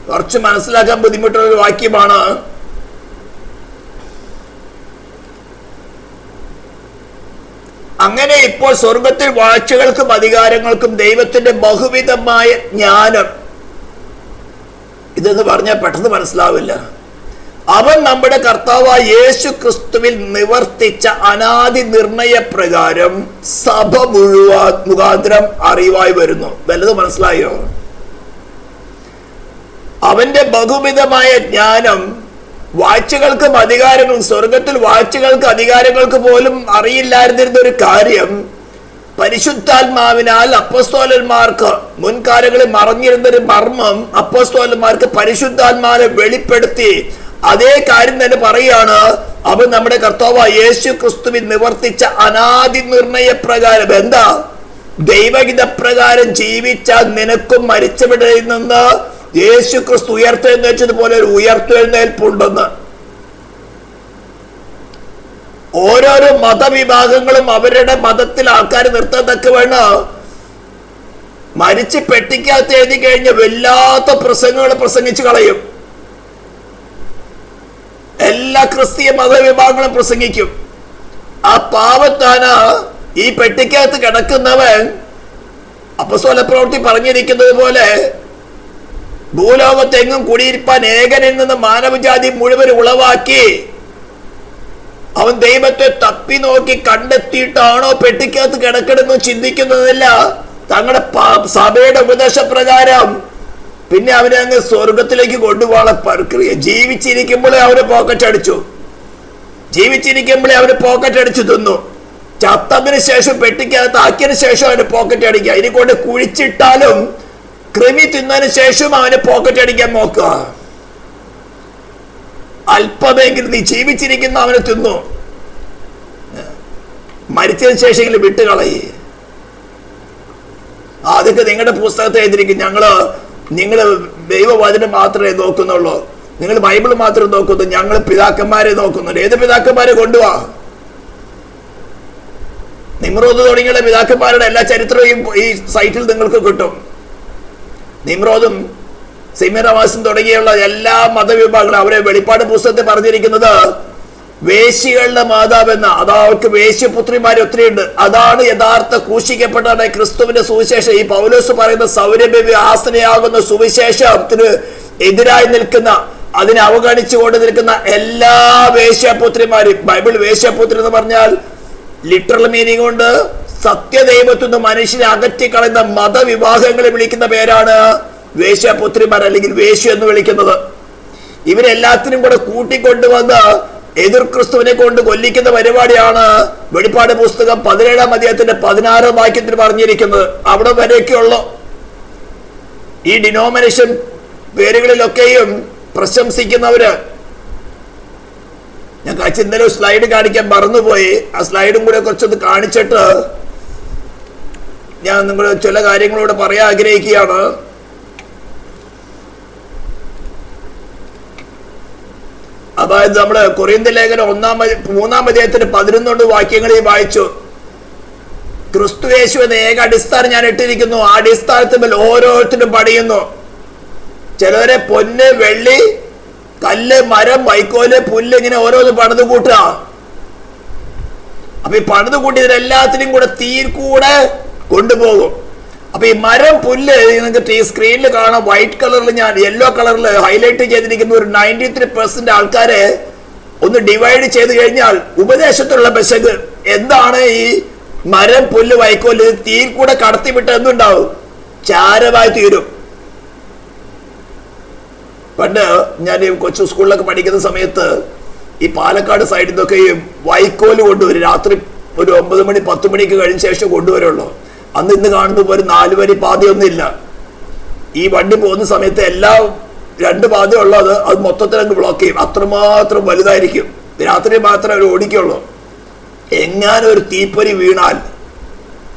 Speaker 1: കുറച്ച് മനസ്സിലാക്കാൻ ബുദ്ധിമുട്ടുള്ള ഒരു വാക്യമാണ്. അങ്ങനെ ഇപ്പോൾ സ്വർഗത്തിൽ വാഴ്ചകൾക്കും അധികാരങ്ങൾക്കും ദൈവത്തിന്റെ ബഹുവിധമായ ജ്ഞാനം, ഇതെന്ന് പറഞ്ഞാൽ പെട്ടെന്ന് മനസ്സിലാവില്ല. അവൻ നമ്മുടെ കർത്താവായ യേശു ക്രിസ്തുവിൽ നിവർത്തിച്ച അനാദി നിർണയ പ്രകാരം സഭ മുഖാന്തരം അറിവായി വരുന്നു. വല്ലത് മനസ്സിലായോ? അവന്റെ ബഹുവിധമായ ജ്ഞാനം വാഴ്ചകൾക്കും അധികാരങ്ങളും, സ്വർഗത്തിൽ വാഴ്ചകൾക്ക് അധികാരങ്ങൾക്ക് പോലും അറിയില്ലായിരുന്നിരുന്ന ഒരു കാര്യം പരിശുദ്ധാത്മാവിനാൽ അപ്പോസ്തലന്മാർക്ക് മുൻകാലങ്ങളിൽ മറഞ്ഞിരുന്നൊരു മർമ്മം അപ്പോസ്തലന്മാർക്ക് പരിശുദ്ധാത്മാവിനെ വെളിപ്പെടുത്തി. അതേ കാര്യം തന്നെ പറയാണ്, അവൻ നമ്മുടെ കർത്താവായ യേശു ക്രിസ്തുവിൽ നിവർത്തിച്ച അനാദി നിർണയ പ്രകാരം. എന്താ? ദൈവഹിത പ്രകാരം ജീവിച്ച നിനക്കും മരിച്ചവരുടെ നിന്ന് യേശു ക്രിസ്തു ഉയർത്തെഴുന്നേറ്റതുപോലെ ഒരു ഉയർത്തെഴുന്നേൽപ്പുണ്ടെന്ന്. ഓരോരോ മതവിഭാഗങ്ങളും അവരുടെ മതത്തിൽ ആൾക്കാർ നിർത്തത്തക്ക വേണം മരിച്ച് പെട്ടിക്കകത്ത് എഴുതി കഴിഞ്ഞ വല്ലാത്ത പ്രസംഗങ്ങൾ പ്രസംഗിച്ചു കളയും. എല്ലാ ക്രിസ്തീയ മതവിഭാഗങ്ങളും പ്രസംഗിക്കും. ആ പാവത്താണ് ഈ പെട്ടിക്കകത്ത് കിടക്കുന്നവൻ അപ്പോസ്തലപ്രവൃത്തി പറഞ്ഞിരിക്കുന്നത് പോലെ ഭൂലോകത്തെങ്ങും കുടിയിരിപ്പാൻ ഏകനിൽ നിന്ന് മാനവജാതി മുഴുവൻ ഉളവാക്കി. അവൻ ദൈവത്തെ തപ്പി നോക്കി കണ്ടെത്തിയിട്ടാണോ പെട്ടിക്കകത്ത് കിടക്കണമെന്ന് ചിന്തിക്കുന്നതല്ല, തങ്ങളുടെ സഭയുടെ ഉപദേശപ്രകാരം. പിന്നെ അവനെ അങ്ങ് സ്വർഗത്തിലേക്ക് കൊണ്ടുപോകാനുള്ള പ്രക്രിയ. ജീവിച്ചിരിക്കുമ്പോഴേ അവന് പോക്കറ്റ് അടിച്ചു, തിന്നു. ചത്തതിന് ശേഷം പെട്ടിക്കകത്ത് ആക്കിയതിനു ശേഷം അവന് പോക്കറ്റ് അടിക്കുക. ഇനി കൊണ്ട് കുഴിച്ചിട്ടാലും കൃമി തിന്നതിന് ശേഷം അവന് പോക്കറ്റ് അടിക്കാൻ നോക്കുക. അല്പമെങ്കിലും നീ ജീവിച്ചിരിക്കുന്ന അവനെ തിന്നു, മരിച്ചതിന് ശേഷം വിട്ടുകളയി. അതൊക്കെ നിങ്ങളുടെ പുസ്തകത്തെ എഴുതിയിരിക്കും. നിങ്ങൾ ദൈവവചനം മാത്രമേ നോക്കുന്നുള്ളൂ, നിങ്ങൾ ബൈബിൾ മാത്രമേ നോക്കുന്നു, ഞങ്ങൾ പിതാക്കന്മാരെ നോക്കുന്നുണ്ട്. ഏത് പിതാക്കന്മാരെ കൊണ്ടുപോവാ? നിമ്രോദ് തുടങ്ങിയുള്ള പിതാക്കന്മാരുടെ എല്ലാ ചരിത്രവും ഈ സൈറ്റിൽ നിങ്ങൾക്ക് കിട്ടും. നിമ്രോദും സെമിറമാസും തുടങ്ങിയുള്ള എല്ലാ മതവിഭാഗങ്ങളും അവരെ വെളിപ്പാട് പുസ്തകത്തിൽ പറഞ്ഞിരിക്കുന്നത് വേശ്യകളുടെ മാതാവെന്ന, അതവർക്ക് വേശ്യപുത്രിമാർ ഒത്തിരിയുണ്ട്. അതാണ് യഥാർത്ഥ ക്രൂശിക്കപ്പെട്ട ക്രിസ്തുവിന്റെ സുവിശേഷം. ഈ പൗലോസ് പറയുന്ന സൗരഭ്യ ആസനയാകുന്ന സുവിശേഷത്തിന് എതിരായി നിൽക്കുന്ന അതിനെ അവഗണിച്ചുകൊണ്ട് നിൽക്കുന്ന എല്ലാ വേശ്യാപുത്രിമാരും, ബൈബിൾ വേശ്യാപുത്രി എന്ന് പറഞ്ഞാൽ ലിറ്ററൽ മീനിങ് കൊണ്ട് സത്യദൈവത്തിൽ നിന്ന് മനുഷ്യനെ അകറ്റിക്കളയുന്ന മതവിഭാഗങ്ങളെ വിളിക്കുന്ന പേരാണ് വേശ്യാപുത്രിമാർ അല്ലെങ്കിൽ വേശ്യ എന്ന് വിളിക്കുന്നത്. ഇവരെല്ലാത്തിനും കൂടെ കൂട്ടിക്കൊണ്ടുവന്ന് എതിർ ക്രിസ്തുവിനെ കൊണ്ട് കൊല്ലിക്കുന്ന പരിപാടിയാണ് വെളിപ്പാട് പുസ്തകം 17-ാം അധ്യായത്തിന്റെ 16-ാം വാക്യത്തിൽ പറഞ്ഞിരിക്കുന്നത്. അവിടെ വരെയൊക്കെയുള്ളൂ. ഈ ഡിനോമിനേഷൻ പേരുകളിലൊക്കെയും പ്രശംസിക്കുന്നവര്. ഞാൻ ഇന്നലെ ഒരു സ്ലൈഡ് കാണിക്കാൻ മറന്നുപോയി. ആ സ്ലൈഡും കൂടെ കുറച്ചൊന്ന് കാണിച്ചിട്ട് ഞാൻ നിങ്ങൾ ചില കാര്യങ്ങളോട് പറയാൻ ആഗ്രഹിക്കുകയാണ്. അതായത് നമ്മള് കൊറിന്ത്യർ ലേഖനം 3-ാം അധ്യായത്തിന് 11 വാക്യങ്ങളിൽ വായിച്ചു. ക്രിസ്തു യേശു എന്ന ഏക അടിസ്ഥാനം ഞാൻ ഇട്ടിരിക്കുന്നു, ആ അടിസ്ഥാനത്തിൽ ഓരോരുത്തരും പണിയുന്നു. ചിലവരെ പൊന്ന്, വെള്ളി, കല്ല്, മരം, വൈക്കോല്, പുല്ല്, ഇങ്ങനെ ഓരോന്ന് പണിത് കൂട്ടുക. അപ്പൊ ഈ പണിത് കൂട്ടിയതിനെല്ലാത്തിനും കൂടെ തീയിൽ കൂടെ കൊണ്ടുപോകും. അപ്പൊ ഈ മരം, പുല്ല് നിങ്ങൾക്ക് ഈ സ്ക്രീനിൽ കാണാം. വൈറ്റ് കളറിൽ, ഞാൻ യെല്ലോ കളറിൽ ഹൈലൈറ്റ് ചെയ്തിരിക്കുന്ന ഒരു 93% ആൾക്കാരെ ഒന്ന് ഡിവൈഡ് ചെയ്ത് കഴിഞ്ഞാൽ ഉപദേശത്തിലുള്ള പെശക് എന്താണ്? ഈ മരം, പുല്ല്, വൈക്കോല് തീയിൽ കൂടെ കടത്തിവിട്ട് എന്തുണ്ടാവും? ചാരമായി തീരും. പണ്ട് ഞാൻ ഈ കൊച്ചു സ്കൂളിലൊക്കെ പഠിക്കുന്ന സമയത്ത് ഈ പാലക്കാട് സൈഡിൽ നിന്നൊക്കെ ഈ വൈക്കോല് കൊണ്ടുവരും. രാത്രി ഒരു 9 മണി 10 മണിക്ക് കഴിഞ്ഞ ശേഷം കൊണ്ടുവരുള്ളൂ. അന്ന് ഇന്ന് കാണുമ്പോൾ ഒരു 4 വരി പാതയൊന്നും ഇല്ല. ഈ വണ്ടി പോകുന്ന സമയത്ത് എല്ലാം 2 പാത ഉള്ളത് അത് മൊത്തത്തിൽ അങ്ങ് ബ്ലോക്ക് ചെയ്യും. അത്രമാത്രം വലുതായിരിക്കും. രാത്രി മാത്രമേ അവർ ഓടിക്കുള്ളൂ. എങ്ങാനും ഒരു തീപ്പൊരി വീണാൽ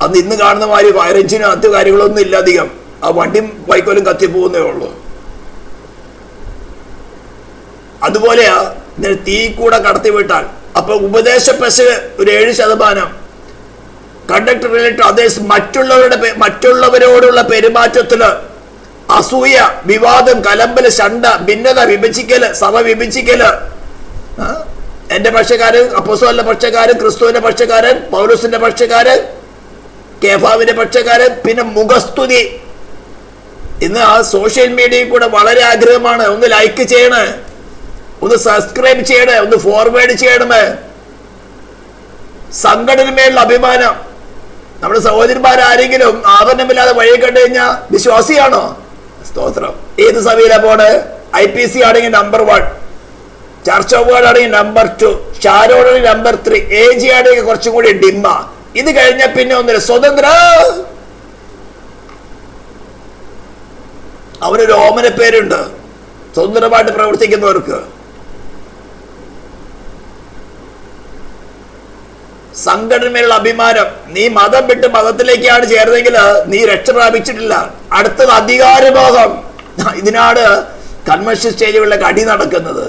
Speaker 1: അന്ന് ഇന്ന് കാണുന്ന മാതിരി ഫയർ എഞ്ചിനും അത് കാര്യങ്ങളൊന്നും ഇല്ല അധികം. ആ വണ്ടിയും വൈക്കോലും കത്തിപ്പോകുന്നേ ഉള്ളൂ. അതുപോലെയാ തീ കൂടെ കടത്തിവിട്ടാൽ. അപ്പൊ ഉപദേശ പെശക് ഒരു 7%. കണ്ടക്ട് റിലേറ്റഡ് അതേഴ്സ്, മറ്റുള്ളവരോടുള്ള പെരുമാറ്റത്തില് അസൂയ, വിവാദം, കലമ്പല്, ശണ്ട, ഭിന്നത, വിഭജിക്കല്, സഭ വിഭജിക്കല്. എന്റെ പക്ഷക്കാരൻ, അപ്പോസ്തലന്റെ പക്ഷക്കാരൻ, ക്രിസ്തുവിന്റെ പക്ഷക്കാരൻ, പൗലോസിന്റെ പക്ഷക്കാരൻ, കേഫാവിന്റെ പക്ഷക്കാരൻ, പിന്നെ മുഖസ്തുതി. ഇന്ന് ആ സോഷ്യൽ മീഡിയയിൽ കൂടെ വളരെ ആഗ്രഹമാണ്. ഒന്ന് ലൈക്ക് ചെയ്യണേ, ഒന്ന് സബ്സ്ക്രൈബ് ചെയ്യണേ, ഒന്ന് ഫോർവേഡ് ചെയ്യണമേ. സംഘടനമേലുള്ള അഭിമാനം. നമ്മുടെ സഹോദരന്മാരാരെങ്കിലും ആഭരണമില്ലാതെ വഴി കണ്ടു കഴിഞ്ഞാൽ വിശ്വാസിയാണോ? സ്തോത്രം. ഏത് സഭയിലാ പോണേ? IPC ആണെങ്കിൽ നമ്പർ 1, ചർച്ച് ഓഫ് ഗോഡ് ആണെങ്കിൽ നമ്പർ 2, ഷാരോണാണെങ്കിൽ നമ്പർ 3, AG ആണെങ്കിൽ കുറച്ചും കൂടി ഡിമ്മ. ഇത് കഴിഞ്ഞ പിന്നെ ഒന്നില്ല. സ്വതന്ത്ര, അവനൊരു ഓമന പേരുണ്ട് സ്വതന്ത്രമായിട്ട് പ്രവർത്തിക്കുന്നവർക്ക്. സംഘടനയിലുള്ള അഭിമാനം. നീ മതം വിട്ട് മതത്തിലേക്കാണ് ചേർന്നെങ്കിൽ നീ രക്ഷ പ്രാപിച്ചിട്ടില്ല. അടുത്തത് അധികാരമോഹം. ഇതിനാണ് കൺവെൻഷൻ സ്റ്റേജുകളിലൊക്കെ അടി നടക്കുന്നത്.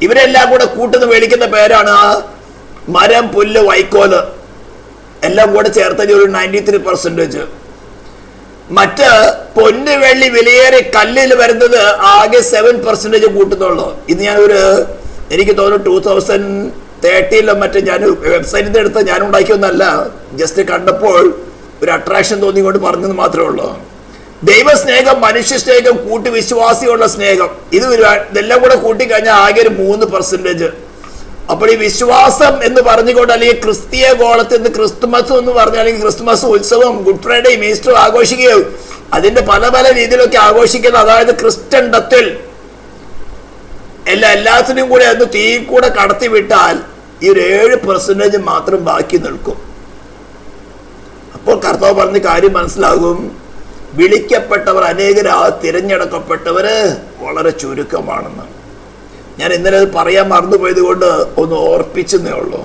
Speaker 1: ഇവരെല്ലാം കൂടെ കൂട്ടുന്ന വിളിക്കുന്ന പേരാണ് മരം, പുല്ല്, വൈക്കോല് എല്ലാം കൂടെ ചേർത്ത ഒരു 93%. മറ്റ് പൊന്ന്, വെള്ളി, വിലയേറെ കല്ലിൽ വരുന്നത് ആകെ 7% കൂട്ടുന്നുള്ളൂ. ഇത് എനിക്ക് തോന്നുന്നു 2013 മറ്റേ ഞാൻ വെബ്സൈറ്റിൽ എടുത്ത് ഞാൻ ഉണ്ടാക്കിയൊന്നല്ല, ജസ്റ്റ് കണ്ടപ്പോൾ ഒരു അട്രാക്ഷൻ തോന്നിക്കൊണ്ട് പറഞ്ഞത് മാത്രമേ ഉള്ളൂ. ദൈവസ്നേഹം, മനുഷ്യ സ്നേഹം, കൂട്ടി വിശ്വാസിയുള്ള സ്നേഹം, ഇതെല്ലാം കൂടെ കൂട്ടിക്കഴിഞ്ഞാൽ ആകെ ഒരു 3%. അപ്പോൾ ഈ വിശ്വാസം എന്ന് പറഞ്ഞുകൊണ്ട്, അല്ലെങ്കിൽ ക്രിസ്തീയ ഗോളത്തിൽ നിന്ന് ക്രിസ്തുമസ് എന്ന് പറഞ്ഞാൽ, അല്ലെങ്കിൽ ക്രിസ്തുമസ് ഉത്സവം, ഗുഡ് ഫ്രൈഡേയും ഈസ്റ്ററും ആഘോഷിക്കുകയും അതിന്റെ പല പല രീതിയിലൊക്കെ ആഘോഷിക്കുന്ന, അതായത് ക്രിസ്ത്യൻ ഡത്തിൽ എല്ലാത്തിനും കൂടെ അത് തീ കൂടെ കടത്തിവിട്ടാൽ ഈ ഒരു 7% മാത്രം ബാക്കി നിൽക്കും. അപ്പോൾ കർത്താവ് പറഞ്ഞ കാര്യം മനസ്സിലാകും. വിളിക്കപ്പെട്ടവർ അനേകരാ, തിരഞ്ഞെടുക്കപ്പെട്ടവര് വളരെ ചുരുക്കമാണെന്ന്. ഞാൻ ഇന്നലെ അത് പറയാൻ മറന്നുപോയത് കൊണ്ട് ഒന്ന് ഓർപ്പിച്ചെന്നേ ഉള്ളൂ.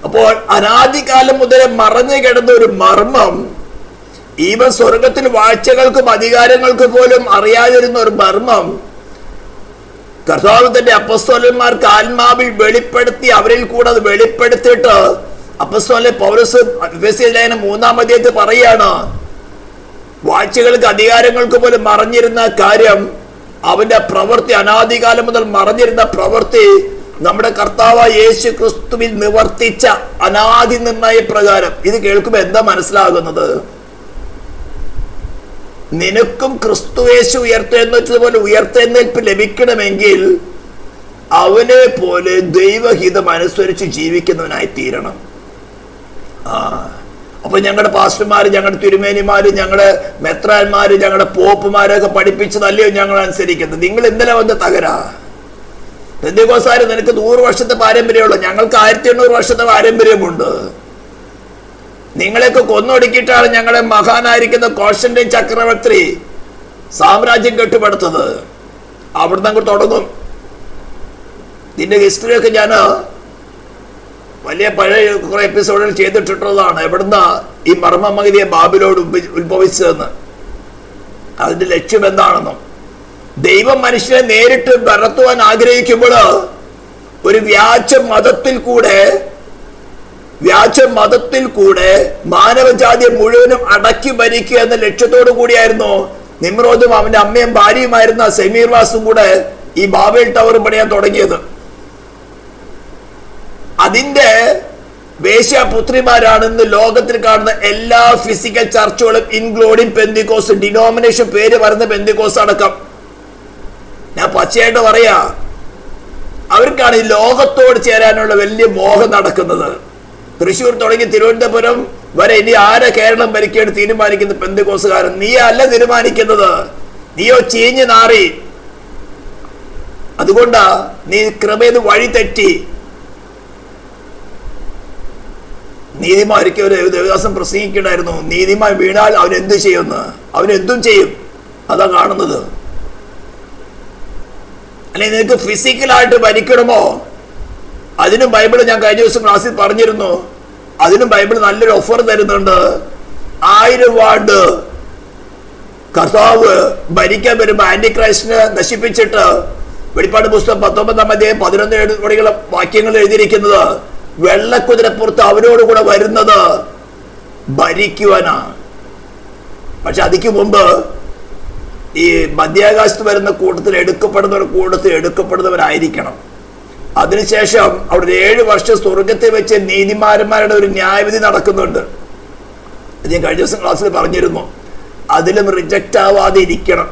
Speaker 1: അപ്പോൾ അനാദികാലം മുതലേ മറഞ്ഞു കിടന്ന ഒരു മർമ്മം, ഈവൻ സ്വർഗത്തിൽ വാഴ്ചകൾക്കും അധികാരങ്ങൾക്കും പോലും അറിയാതിരുന്ന ഒരു മർമ്മം കർത്താവ് തന്റെ അപ്പസ്തോലന്മാർക്ക് ആത്മാവിൽ വെളിപ്പെടുത്തി, അവരിൽ കൂടെ അത് വെളിപ്പെടുത്തിയിട്ട് അപ്പസ്തോലൻ പൗലോസ് എഫെസ്യ ലേഖനം 3-ാം അധ്യായത്തിൽ പറയാണ്, വാഴ്ചകൾക്ക് അധികാരങ്ങൾക്ക് പോലും മറഞ്ഞിരുന്ന കാര്യം, അവന്റെ പ്രവൃത്തി, അനാദികാലം മുതൽ മറഞ്ഞിരുന്ന പ്രവൃത്തി നമ്മുടെ കർത്താവ് യേശു ക്രിസ്തുവിൽ നിവർത്തിച്ച അനാദി നിർണയ പ്രകാരം. ഇത് കേൾക്കുമ്പോൾ എന്താ മനസ്സിലാകുന്നത്? നിനക്കും ക്രിസ്തുയേശു ഉയർത്തെഴുന്നേറ്റതുപോലെ ഉയർത്തെഴുന്നേൽപ്പ് ലഭിക്കണമെങ്കിൽ അവനെ പോലെ ദൈവഹിതം അനുസരിച്ച് ജീവിക്കുന്നവനായി തീരണം. അപ്പൊ ഞങ്ങളുടെ പാസ്റ്റർമാര്, ഞങ്ങളുടെ തിരുമേനിമാര്, ഞങ്ങളുടെ മെത്രാന്മാര്, ഞങ്ങളുടെ പോപ്പുമാരൊക്കെ പഠിപ്പിച്ചതല്ലയോ ഞങ്ങൾ അനുസരിക്കുന്നത്? നിങ്ങൾ ഇന്നലെ വന്ന് തകരാ. പെന്തക്കോസ്തുകാര് നിനക്ക് 100 വർഷത്തെ പാരമ്പര്യമുള്ളൂ, ഞങ്ങൾക്ക് 1800 വർഷത്തെ പാരമ്പര്യമുണ്ട്. നിങ്ങളെയൊക്കെ കൊന്നൊടുക്കിയിട്ടാണ് ഞങ്ങളെ മഹാനായിരിക്കുന്ന കോൺസ്റ്റന്റൈൻ ചക്രവർത്തി സാമ്രാജ്യം കെട്ടുപടുത്തത്. അവിടുന്ന് അങ്ങ് തുടങ്ങും. ഇതിന്റെ ഹിസ്റ്ററിയൊക്കെ ഞാൻ വലിയ പഴയ കുറെ എപ്പിസോഡുകൾ ചെയ്തിട്ടുള്ളതാണ്. എവിടുന്ന ഈ മർമ്മമഗതിയെ ബാബിലോട് ഉത്ഭവിച്ചതെന്ന്, അതിന്റെ ലക്ഷ്യം എന്താണെന്നും. ദൈവം മനുഷ്യനെ നേരിട്ട് നടത്തുവാൻ ആഗ്രഹിക്കുമ്പോൾ ഒരു വ്യാജ മതത്തിൽ കൂടെ മാനവജാതിയെ മുഴുവനും അടക്കി ഭരിക്കുക എന്ന ലക്ഷ്യത്തോടു കൂടിയായിരുന്നു നിമ്രോദും അവന്റെ അമ്മയും ഭാര്യയുമായിരുന്ന സെമീർവാസും കൂടെ ഈ ബാബേൽ ടവർ പണിയാൻ തുടങ്ങിയത്. അതിന്റെ വേശ്യാപുത്രിമാരാണ് ഇന്ന് ലോകത്തിൽ കാണുന്ന എല്ലാ ഫിസിക്കൽ ചർച്ചുകളും, ഇൻക്ലൂഡിങ് പെന്തിക്കോസ്, ഡിനോമിനേഷൻ പേര് വരുന്ന പെന്തിക്കോസ് അടക്കം. ഞാൻ പച്ചയായിട്ട് പറയാ, അവർക്കാണ് ഈ ലോകത്തോട് ചേരാനുള്ള വലിയ മോഹം നടക്കുന്നത്. തൃശ്ശൂർ തുടങ്ങി തിരുവനന്തപുരം വരെ ഇനി ആരെ കേരളം ഭരിക്കേണ്ടി തീരുമാനിക്കുന്ന പെന്തക്കോസ്തുകാരൻ നീ അല്ല തീരുമാനിക്കുന്നത്, നീയോ ചീഞ്ഞു നാറി. അതുകൊണ്ടാ നീ കൃപയെന്ന് വഴി തെറ്റി. നീതിമാർക്ക് ഒരു ദേവദാസം പ്രസംഗിക്കണ്ടായിരുന്നു, നീതിമാൻ വീണാൽ അവൻ എന്ത് ചെയ്യുമെന്ന്. അവൻ എന്തും ചെയ്യും, അതാ കാണുന്നത്. അല്ലെങ്കിൽ നിനക്ക് ഫിസിക്കലായിട്ട് ഭരിക്കണമോ? അതിനും ബൈബിൾ ഞാൻ കഴിഞ്ഞ ദിവസം ക്ലാസ്സിൽ പറഞ്ഞിരുന്നു. അതിനും ബൈബിൾ നല്ലൊരു ഓഫർ തരുന്നുണ്ട്. 1000 വാർഡ് കർത്താവ് ഭരിക്കാൻ വരുമ്പോ ആന്റിക്രൈസ്റ്റിനെ നശിപ്പിച്ചിട്ട്, വെളിപ്പാട് പുസ്തകം 19-ാം അധ്യായം 11 വാക്യങ്ങൾ എഴുതിയിരിക്കുന്നത്, വെള്ളക്കുതിരപ്പുറത്ത് അവരോട് കൂടെ വരുന്നത് ഭരിക്കുവാനാ. പക്ഷെ അതിക്ക് മുമ്പ് ഈ മധ്യാകാശത്ത് വരുന്ന കൂട്ടത്തിൽ എടുക്കപ്പെടുന്നവരായിരിക്കണം. അതിനുശേഷം അവിടെ 7 വർഷം സ്വർഗത്തിൽ വെച്ച് നീതിമാന്മാരുടെ ഒരു ന്യായവിധി നടക്കുന്നുണ്ട്. ഞാൻ കഴിഞ്ഞ ദിവസം ക്ലാസ്സിൽ പറഞ്ഞിരുന്നു. അതിലും റിജക്റ്റ് ആവാതെ ഇരിക്കണം.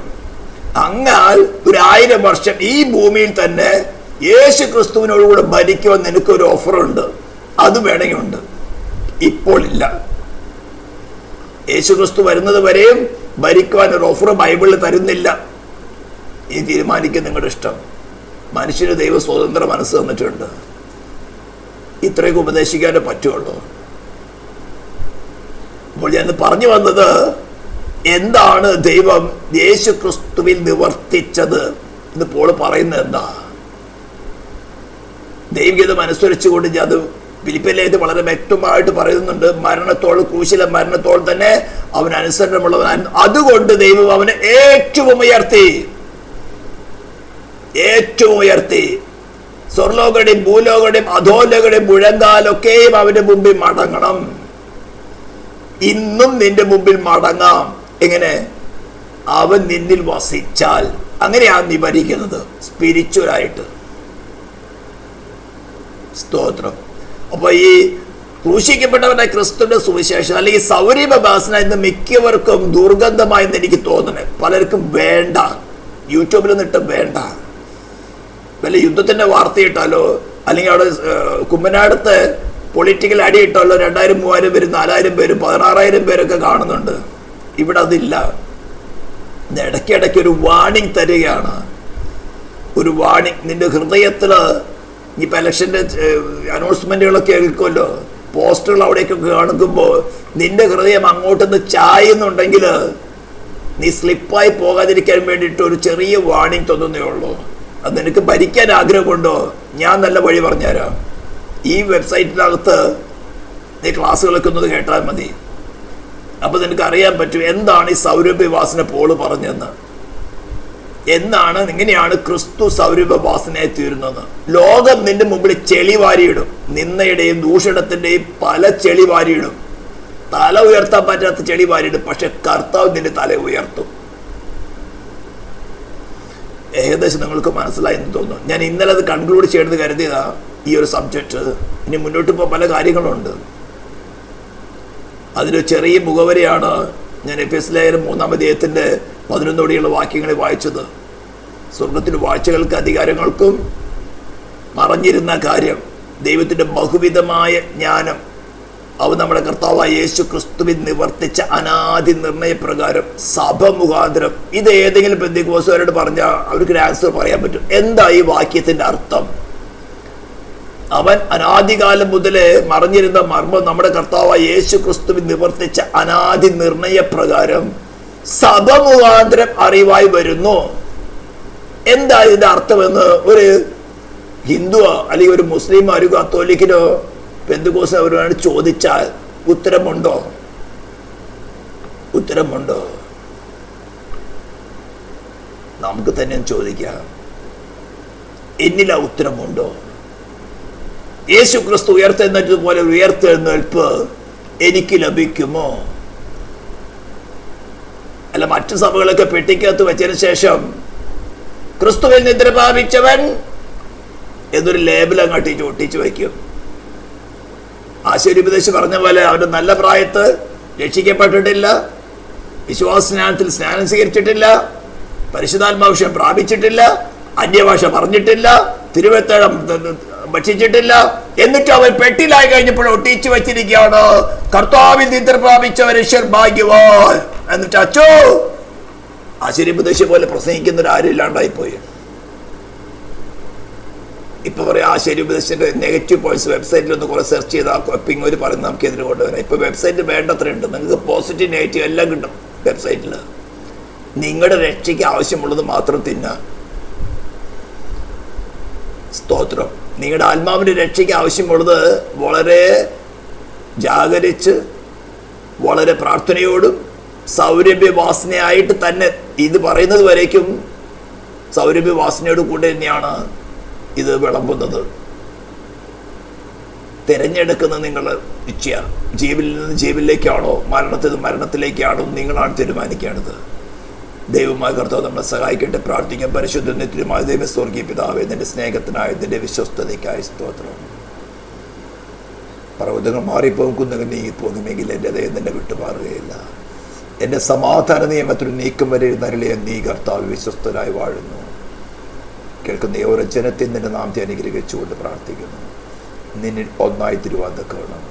Speaker 1: എന്നാൽ ഒരു 1000 വർഷം ഈ ഭൂമിയിൽ തന്നെ യേശു ക്രിസ്തുവിനോടുകൂടെ ഭരിക്കുവാൻ നിനക്കൊരു ഓഫറുണ്ട്. അത് വേണമെങ്കിൽ ഉണ്ട്, ഇപ്പോൾ ഇല്ല. യേശു ക്രിസ്തു വരുന്നത് വരെയും ഭരിക്കുവാൻ ഒരു ഓഫർ ബൈബിളിൽ തരുന്നില്ല. ഈ തീരുമാനിക്കുക നിങ്ങളുടെ ഇഷ്ടം. മനുഷ്യന് ദൈവ സ്വതന്ത്ര മനസ്സ് തന്നിട്ടുണ്ട്. ഇത്രയൊക്കെ ഉപദേശിക്കാനേ പറ്റുള്ളൂ. അപ്പോൾ ഞാൻ പറഞ്ഞു വന്നത്, എന്താണ് ദൈവം യേശു ക്രിസ്തുവിൽ നിവർത്തിച്ചത് എന്ന് പോൾ പറയുന്നത് എന്താ? ദൈവഗീതം അനുസരിച്ചുകൊണ്ട് അത് ഫിലിപ്പിലേത് വളരെ വ്യക്തമായിട്ട് പറയുന്നുണ്ട്. മരണത്തോളം, ക്രൂശിലെ മരണത്തോളം തന്നെ അവൻ അനുസരണമുള്ളവനായിരുന്നു. അതുകൊണ്ട് ദൈവം അവനെ ഏറ്റവും ഉയർത്തി. സ്വർലോകയുടെയും ഭൂലോകയുടെയും അധോലോകയുടെയും മുഴങ്കാലൊക്കെയും അവന്റെ മുമ്പിൽ മടങ്ങണം. ഇന്നും നിന്റെ മുമ്പിൽ മടങ്ങാം. എങ്ങനെ? അവൻ നിന്നിൽ വസിച്ചാൽ. അങ്ങനെയാണ് നീ ഭരിക്കുന്നത്, സ്പിരിച്വലായിട്ട്. സ്തോത്രം. അപ്പൊ ഈ ക്രൂശിക്കപ്പെട്ടവരുടെ ക്രിസ്തുവിന്റെ സുവിശേഷം അല്ലെങ്കിൽ സൗരഭഭാസന ഇന്ന് മിക്കവർക്കും ദുർഗന്ധമായെന്ന് എനിക്ക് തോന്നണേ. പലർക്കും വേണ്ട. യൂട്യൂബിൽ നിന്നിട്ട് വേണ്ട. വല്ല യുദ്ധത്തിന്റെ വാർത്തയിട്ടാലോ, അല്ലെങ്കിൽ അവിടെ കുമ്മനാടത്ത് പൊളിറ്റിക്കൽ അടിയിട്ടാലോ 2000, 3000 പേരും 4000 പേരും 16,000 പേരൊക്കെ കാണുന്നുണ്ട്. ഇവിടെ അതില്ല. ഇടയ്ക്കിടയ്ക്ക് ഒരു വാണിംഗ് തരികയാണ്. ഒരു വാണിംഗ് നിന്റെ ഹൃദയത്തില്. ഇപ്പൊ ഇലക്ഷന്റെ അനൗൺസ്മെന്റുകളൊക്കെ കേൾക്കുമല്ലോ, പോസ്റ്ററുകൾ അവിടേക്കൊക്കെ കാണുമ്പോൾ നിന്റെ ഹൃദയം അങ്ങോട്ടൊന്ന് ചായുന്നുണ്ടെങ്കിൽ നീ സ്ലിപ്പായി പോകാതിരിക്കാൻ വേണ്ടിയിട്ട് ഒരു ചെറിയ വാണിംഗ് തോന്നുന്നേ ഉള്ളൂ. അത് നിനക്ക് ഭരിക്കാൻ ആഗ്രഹമുണ്ടോ? ഞാൻ നല്ല വഴി പറഞ്ഞുതരാം. ഈ വെബ്സൈറ്റിനകത്ത് നീ ക്ലാസ്സുകളൊക്കെ ഒന്ന് കേട്ടാൽ മതി. അപ്പൊ നിനക്ക് അറിയാൻ പറ്റും എന്താണ് ഈ സൗരഭ്യവാസന പോള് പറഞ്ഞെന്ന്. ഇങ്ങനെയാണ് ക്രിസ്തു സൗരഭ്യവാസനയായി തീരുന്നത്. ലോകം നിന്റെ മുമ്പിൽ ചെളി വാരിയിടും. നിന്നയുടെയും ദൂഷണത്തിന്റെയും പല ചെളി വാരിയിടും. തല ഉയർത്താൻ പറ്റാത്ത ചെളി വാരിയിടും. പക്ഷെ കർത്താവ് നിന്റെ തല ഉയർത്തും. ഏകദേശം നിങ്ങൾക്ക് മനസ്സിലായെന്ന് തോന്നുന്നു. ഞാൻ ഇന്നലെ അത് കൺക്ലൂഡ് ചെയ്യണമെന്ന് കരുതിയതാ ഈ ഒരു സബ്ജക്റ്റ്. ഇനി മുന്നോട്ട് ഇപ്പോൾ പല കാര്യങ്ങളുണ്ട്. അതിലൊരു ചെറിയ മുഖവരിയാണ് ഞാൻ എഫെസ്യ ലേഖനം 3-ാം അധ്യായത്തിന്റെ 11 വാക്യങ്ങളെ വായിച്ചത്. സ്വർഗത്തിലെ വാഴ്ചകൾക്ക് അധികാരങ്ങൾക്കും മറഞ്ഞിരുന്ന കാര്യം ദൈവത്തിന്റെ ബഹുവിധമായ ജ്ഞാനം അവ നമ്മുടെ കർത്താവായ യേശു ക്രിസ്തുവിൽ നിവർത്തിച്ച അനാദി നിർണയപ്രകാരം സഭ മുഖാന്തരം. ഇത് ഏതെങ്കിലും പെന്തക്കോസ്തുകാരോട് പറഞ്ഞാൽ അവർക്ക് ആൻസർ പറയാൻ പറ്റും. എന്താ ഈ വാക്യത്തിന്റെ അർത്ഥം? അവൻ അനാദികാലം മുതലേ മറിഞ്ഞിരുന്ന മർമ്മം നമ്മുടെ കർത്താവായ യേശു ക്രിസ്തുവിൽ നിവർത്തിച്ച അനാദി നിർണയപ്രകാരം സഭ മുഖാന്തരം അറിവായി വരുന്നു. എന്താ ഇതിന്റെ അർത്ഥമെന്ന് ഒരു ഹിന്ദുവോ അല്ലെങ്കിൽ ഒരു മുസ്ലിമോ ഒരു കത്തോലിക്കനോ പെന്തക്കോസ്തുകാരോട് ചോദിച്ചാൽ ഉത്തരമുണ്ടോ? നമുക്ക് തന്നെ ചോദിക്കാം, എന്നില ഉത്തരമുണ്ടോ? യേശു ക്രിസ്തു ഉയർത്തെഴുന്നേറ്റതുപോലെ ഒരു ഉയർത്തെഴുന്നേൽപ്പ് എനിക്ക് ലഭിക്കുമോ? അല്ല, മറ്റു സഭകളൊക്കെ പെട്ടിക്കകത്ത് വെച്ചതിന് ശേഷം ക്രിസ്തുവിൽ നിദ്ര പ്രാപിച്ചവൻ എന്നൊരു ലേബൽ അങ്ങോട്ട് ഒട്ടിച്ചു വയ്ക്കും. ആശീർവദിച്ച് പറഞ്ഞ പോലെ അവന്റെ നല്ല പ്രായത്ത് രക്ഷിക്കപ്പെട്ടിട്ടില്ല, വിശ്വാസസ്നാനത്തിൽ സ്നാനം സ്വീകരിച്ചിട്ടില്ല, പരിശുദ്ധാത്മാവിഷം പ്രാപിച്ചിട്ടില്ല, അന്യഭാഷ പറഞ്ഞിട്ടില്ല, തിരുവെത്തഴം ഭക്ഷിച്ചിട്ടില്ല, എന്നിട്ട് അവൻ പെട്ടിലായി കഴിഞ്ഞപ്പോൾ ഒട്ടിച്ചു വെച്ചിരിക്കുകയാണ് കർത്താവിൽ നിദ്ര പ്രാപിച്ചവൻ ഭാഗ്യവാൻ. എന്നിട്ട് അച്ചോ ആശീർവദിച്ച് പോലെ പ്രസംഗിക്കുന്നവരാരും ഇല്ലാണ്ടായി പോയി. ഇപ്പൊ പറയാം ആശീർവദിച്ചിന്റെ നെഗറ്റീവ് പോയിന്റ്സ് വെബ്സൈറ്റിൽ ഒന്ന് കുറെ സെർച്ച് ചെയ്താൽ പിങ്ങോര് പറയുന്നത് നമുക്ക് എതിരെ കൊണ്ടുവരാം. ഇപ്പൊ വെബ്സൈറ്റ് വേണ്ടത്രയുണ്ട്, നിങ്ങൾക്ക് പോസിറ്റീവ് നെഗറ്റീവ് എല്ലാം കിട്ടും വെബ്സൈറ്റിൽ. നിങ്ങളുടെ രക്ഷയ്ക്ക് ആവശ്യമുള്ളത് മാത്രം തിന്നാ. സ്തോത്രം. നിങ്ങളുടെ ആത്മാവിന്റെ രക്ഷയ്ക്ക് ആവശ്യമുള്ളത് വളരെ ജാഗരിച്ച് വളരെ പ്രാർത്ഥനയോടും സൗരഭ്യവാസനയായിട്ട് തന്നെ ഇത് പറയുന്നത് വരേക്കും സൗരഭ്യവാസനയോട് കൂടെ തന്നെയാണ് ഇത് വിളമ്പുന്നത്. തിരഞ്ഞെടുക്കുന്ന നിങ്ങളുടെ ഇച്ഛ. ജീവനിൽ നിന്ന് ജീവനിലേക്കാണോ മരണത്തിൽ നിന്ന് മരണത്തിലേക്കാണോ നിങ്ങളാണ് തീരുമാനിക്കേണ്ടത്. ദൈവമായ കർത്താവ് നമ്മളെ സഹായിക്കട്ടെ. പ്രാർത്ഥിക്കാൻ. പരിശുദ്ധ നിത്യമായ ദൈവ സ്വർഗീയ പിതാവേ, നിന്റെ സ്നേഹത്തിനായി നിന്റെ വിശ്വസ്തതയ്ക്കായി സ്തോത്രം. പർവ്വതങ്ങൾ മാറിപ്പോകും, കുന്നുകൾ നീങ്ങിപ്പോകുമെങ്കിൽ എൻ്റെ ദൈവം നിന്നെ വിട്ടുമാറുകയില്ല. എൻ്റെ സമാധാന നിയമത്തിൽ നീക്കം വരെ നരളിയ നീ കർത്താവ് വിശ്വസ്തനായി വാഴുന്നു. കേൾക്കുന്ന ഓരോ ജനത്തെ നിന്റെ നാമത്തെ അനുഗ്രഹിച്ചുകൊണ്ട് പ്രാർത്ഥിക്കുന്നു. നിന്നിൽ ഒന്നായി തിരുവാന്തക്കണം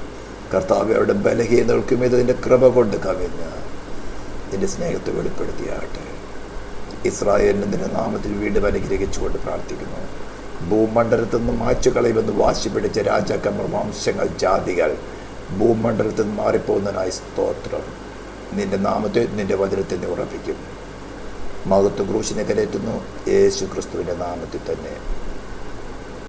Speaker 1: കർത്താവ്. അവരുടെ ബലഹീനതകൾക്കും ഇത് നിന്റെ കൃപ കൊണ്ട് കവിഞ്ഞ് നിന്റെ സ്നേഹത്തെ വെളിപ്പെടുത്തിയാട്ടെ. ഇസ്രായേലിന് നിന്റെ നാമത്തിൽ വീണ്ടും അനുഗ്രഹിച്ചുകൊണ്ട് പ്രാർത്ഥിക്കുന്നു. ഭൂമണ്ഡലത്തിൽ നിന്ന് മാച്ചു കളയുമെന്ന് വാശി പിടിച്ച രാജാക്കന്മാർ, വംശങ്ങൾ, ജാതികൾ ഭൂമണ്ഡലത്തിൽ നിന്ന് മാറിപ്പോകുന്നതിനായി സ്തോത്രം. നിന്റെ നാമത്തെ നിന്റെ വചനത്തെ ഉറപ്പിക്കും. മഹത്വ ക്രൂശിനെ കരയറ്റുന്നു യേശു ക്രിസ്തുവിൻ്റെ നാമത്തിൽ തന്നെ.